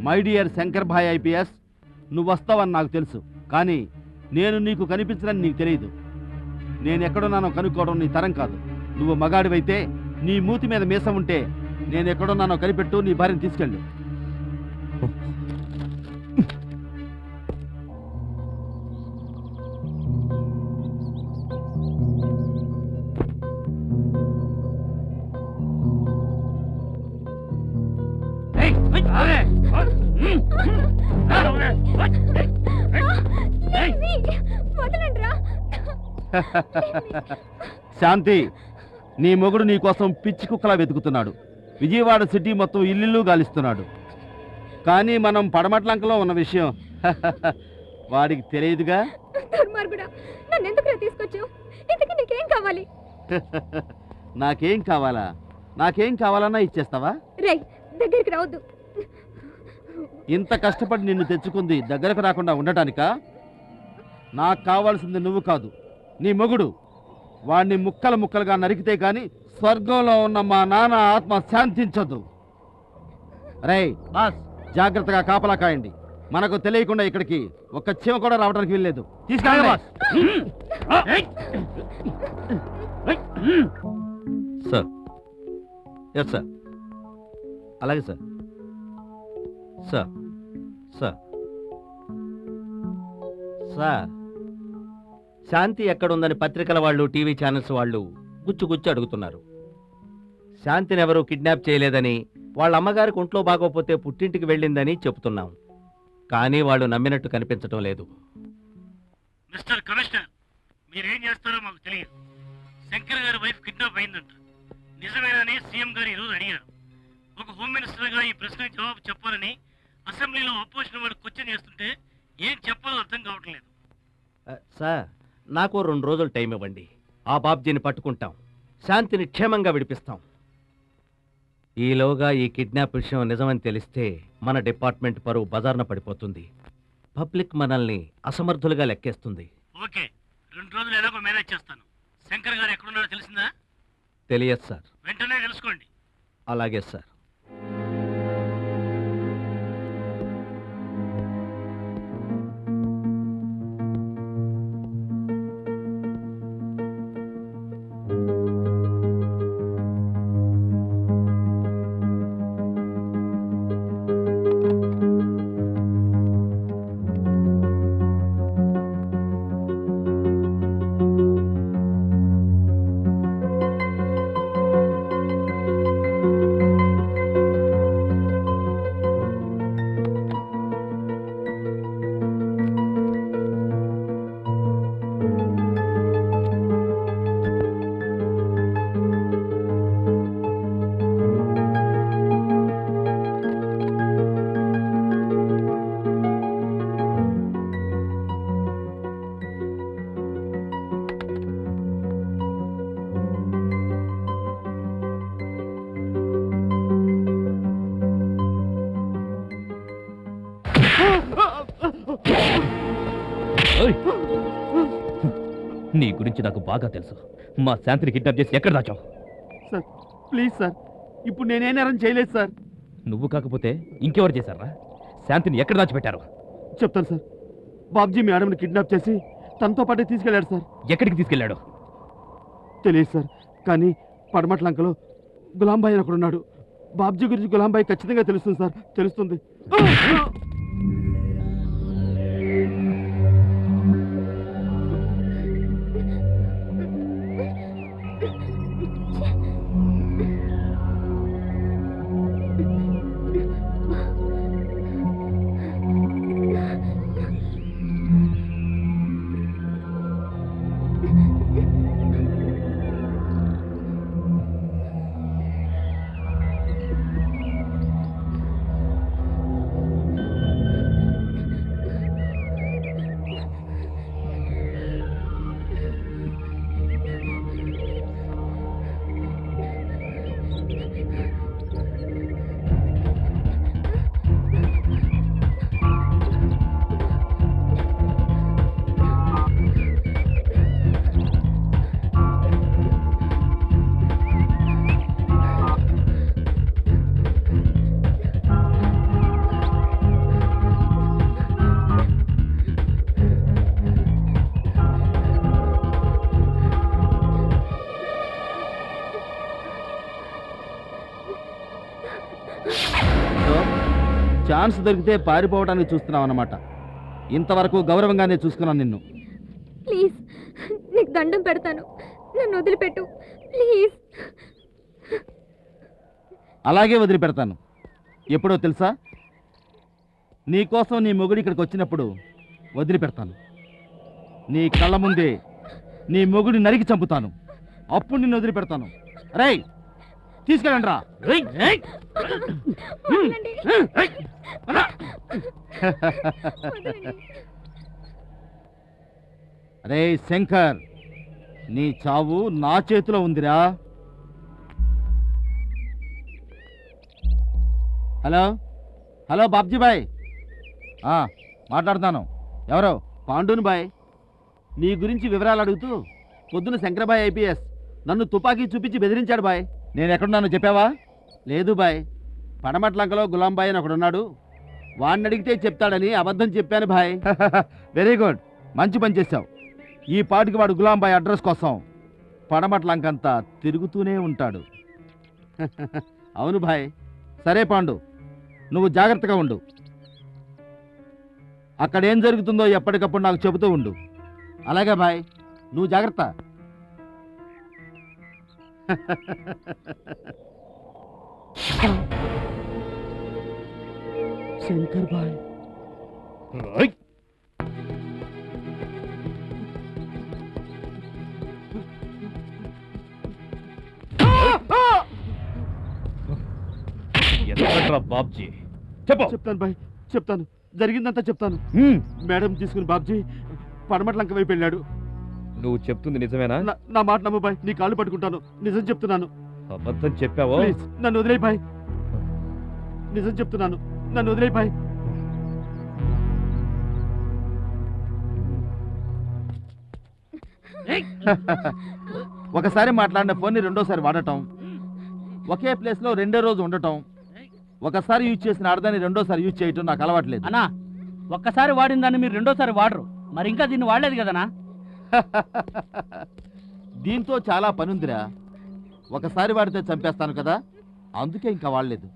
My dear Shankar Bhai IPS, నువ్వు వస్తావని నాకు తెలుసు, కానీ నేను నీకు కనిపించనని నీకు తెలియదు. నేను ఎక్కడున్నానో కనుక్కోవడం నీ తరం కాదు. నువ్వు మగాడివైతే, నీ మూతి మీద మీసం ఉంటే నేను ఎక్కడున్నానో కనిపెట్టు, నీ భార్యను తీసుకెళ్ళు. శాంతి, నీ మొగుడు నీ కోసం పిచ్చి కుక్కలా వెతుకుతున్నాడు. విజయవాడ సిటీ మొత్తం ఇల్లు గాలిస్తున్నాడు. కానీ మనం పడమట్లంకలో ఉన్న విషయం వాడికి తెలియదుగా. నాకేం కావాలా? నాకేం కావాలన్నా ఇచ్చేస్తావా? దగ్గరికి రావద్దు. ఇంత కష్టపడి నిన్ను తెచ్చుకుంది దగ్గరకు రాకుండా ఉండటానికా? నాకు కావాల్సింది నువ్వు కాదు, నీ మొగుడు. వాడిని ముక్కలు ముక్కలుగా నరికితే గాని స్వర్గంలో ఉన్న మా నాన్న ఆత్మ శాంతించదు. రేయ్ బాస్, జాగ్రత్తగా కాపలా కాయండి. మనకు తెలియకుండా ఇక్కడికి ఒక్క చీమ కూడా రావడానికి వీల్లేదు. తీసుకెళ్ళండి బాస్. సార్. Yes sir. అలాగే sir. Sir sir sir Shanti ఎక్కడుందని పత్రికల వాళ్ళు టీవీ ఛానల్స్ వాళ్ళు గుచ్చు అడుగుతున్నారు. శాంతిని ఎవరూ కిడ్నాప్ చేయలేదని, వాళ్ళ అమ్మగారికి ఒంట్లో బాగోపోతే పుట్టింటికి వెళ్ళిందని చెబుతున్నాం. కానీ వాళ్ళు నమ్మినట్టు కనిపించటం లేదు. మిస్టర్ కమిషనర్, మీరేం చేస్తారో మాకు తెలియదు. శంకర్ గారి వైఫ్ కిడ్నాప్ అయిందంట. నిజమేనని సీఎం గారు ఈరోజు అడిగారు. ఒక హోమ్ మినిస్టర్గా ఈ ప్రశ్నకి జవాబు చెప్పాలని అసెంబ్లీలో అపోజిషన్ వాడు క్వశ్చన్ చేస్తుంటే ఏం చెప్పాలో అర్థం కావట్లేదు. సార్, నాకు 2 రోజులు టైం ఇవ్వండి. ఆ బాబ్జీని పట్టుకుంటాం, శాంతిని క్షేమంగా విడిపిస్తాం. ఈలోగా ఈ కిడ్నాప్ విషయం నిజమని తెలిస్తే మన డిపార్ట్మెంట్ పరువు బజార్న పడిపోతుంది. పబ్లిక్ మనల్ని అసమర్థులుగా లెక్కేస్తుంది. ఓకే, 2 రోజులు ఎలాగో మేనేజ్ చేస్తాను. శంకర్ గారు ఎక్కడున్నారో తెలిసిందా? తెలియదు సార్. వెంటనే తెలుసుకోండి. అలాగే సార్. నీ గురించి నాకు బాగా తెలుసు. మా శాంతిని కిడ్నాప్ చేసి ఎక్కడ దాచావు? సార్ ప్లీజ్ సార్, ఇప్పుడు నేనే నేరం చేయలేదు సార్. నువ్వు కాకపోతే ఇంకెవరు చేశారా? శాంతిని ఎక్కడ దాచిపెట్టారు? చెప్తాను సార్. బాబ్జీ మేడంని కిడ్నాప్ చేసి తనతో పాటే తీసుకెళ్లాడు సార్. ఎక్కడికి తీసుకెళ్లాడు? తెలియదు సార్, కానీ పడమట్లంకలో గులాంబాయి అని ఒకడున్నాడు. బాబ్జీ గురించి గులాంబాయి ఖచ్చితంగా తెలుస్తుంది సార్, తెలుస్తుంది. ఛాన్స్ దొరికితే పారిపోవడానికి చూస్తున్నావు అన్నమాట. ఇంతవరకు గౌరవంగానే చూసుకున్నాను నిన్ను. ప్లీజ్, నీకు దండం పెడతాను, నన్ను వదిలిపెట్టు ప్లీజ్. అలాగే వదిలిపెడతాను. ఎప్పుడో తెలుసా? నీకోసం నీ మొగుడు ఇక్కడికి వచ్చినప్పుడు వదిలిపెడతాను. నీ కళ్ళ ముందే నీ మొగుడిని నరికి చంపుతాను. అప్పుడు నిన్ను వదిలిపెడతాను. రేయ్ తీసుకెళ్ళండి రా. రే శంకర్, నీ చావు నా చేతిలో ఉందిరా. హలో హలో బాబ్జీ బాయ్, మాట్లాడుతాను. ఎవరో? పాండూని బాయ్. నీ గురించి వివరాలు అడుగుతూ పొద్దున శంకరబాయ్ ఐపీఎస్ నన్ను తుపాకీ చూపించి బెదిరించాడు బాయ్. నేను ఎక్కడున్నాను చెప్పావా? లేదు బాయ్, పడమట్లంకలో గులాంబాయ్ అని ఒకడున్నాడు, వాడిని అడిగితే చెప్తాడని అబద్ధం చెప్పాను బాయ్. వెరీ గుడ్, మంచి పని చేశావు. ఈ పాటికి వాడు గులాంబాయ్ అడ్రస్ కోసం పడమట్లంకంతా తిరుగుతూనే ఉంటాడు. అవును బాయ్. సరే పాండు, నువ్వు జాగ్రత్తగా ఉండు. అక్కడ ఏం జరుగుతుందో ఎప్పటికప్పుడు నాకు చెబుతూ ఉండు. అలాగే బాయ్, నువ్వు జాగ్రత్త. శంకర్ బాయ్. బాబ్జీ చెప్పు. చెప్తాను బాయ్, చెప్తాను, జరిగిందంతా చెప్తాను. మేడం తీసుకుని బాబ్జీ పడమట్లంక వైపు వెళ్ళాడు. నువ్వు చెప్తుంది నిజమేనా? నా మాట నమ్ము బాయ్, నీ కాళ్ళు పట్టుకుంటాను, నిజం చెప్తున్నాను. అబద్ధం చెప్పావో? ప్లీజ్ నన్ను వదిలేయ్ బాయ్, నిజం చెప్తున్నాను, నన్ను వదిలేయ్ బాయ్. ఒకసారి మాట్లాడిన ఫోన్ని రెండోసారి వాడటం, ఒకే ప్లేస్ లో రెండో రోజు ఉండటం, ఒకసారి యూజ్ చేసిన ఆడదాన్ని రెండోసారి యూజ్ చేయటం నాకు అలవాట్లేదు. అన్నా ఒక్కసారి వాడిన దాన్ని మీరు రెండోసారి వాడరు, మరి ఇంకా దీన్ని వాడలేదు కదనా? దీంతో చాలా పనుందిరా. ఒకసారి వాడితే చంపేస్తాను కదా, అందుకే ఇంకా వాడలేదు.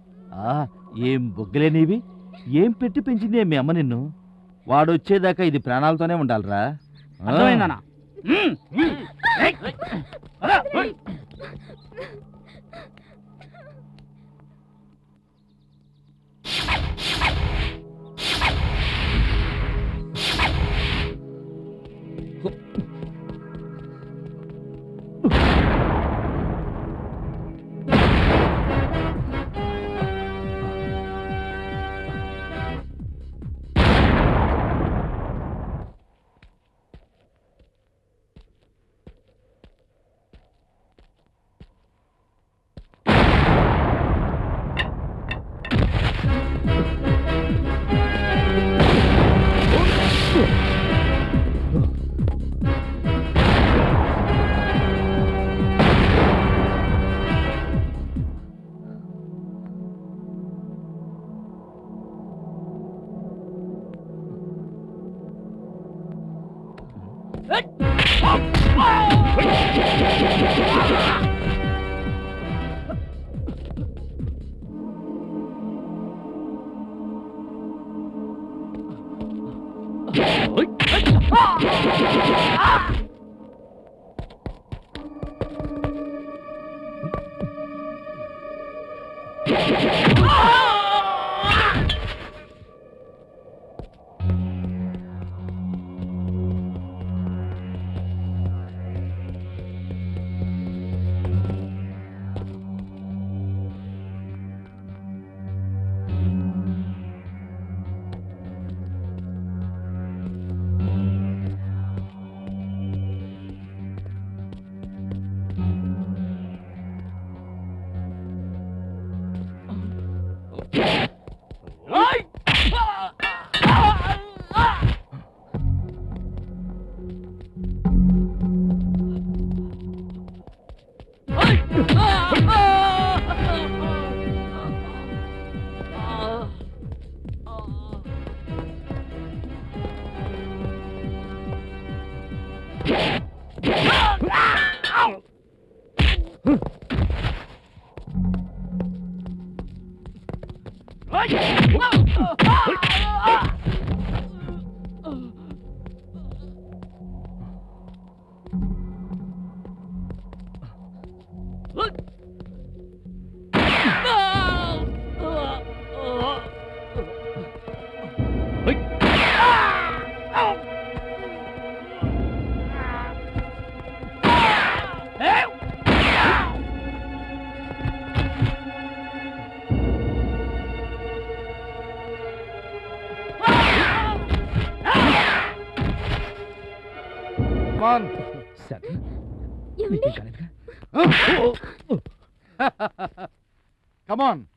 ఏం బొగ్గలేనివి, ఏం పెట్టి పెంచింది మీ అమ్మ నిన్ను. వాడు వచ్చేదాకా ఇది ప్రాణాలతోనే ఉండాలిరా. అర్థమైందనా? Come on.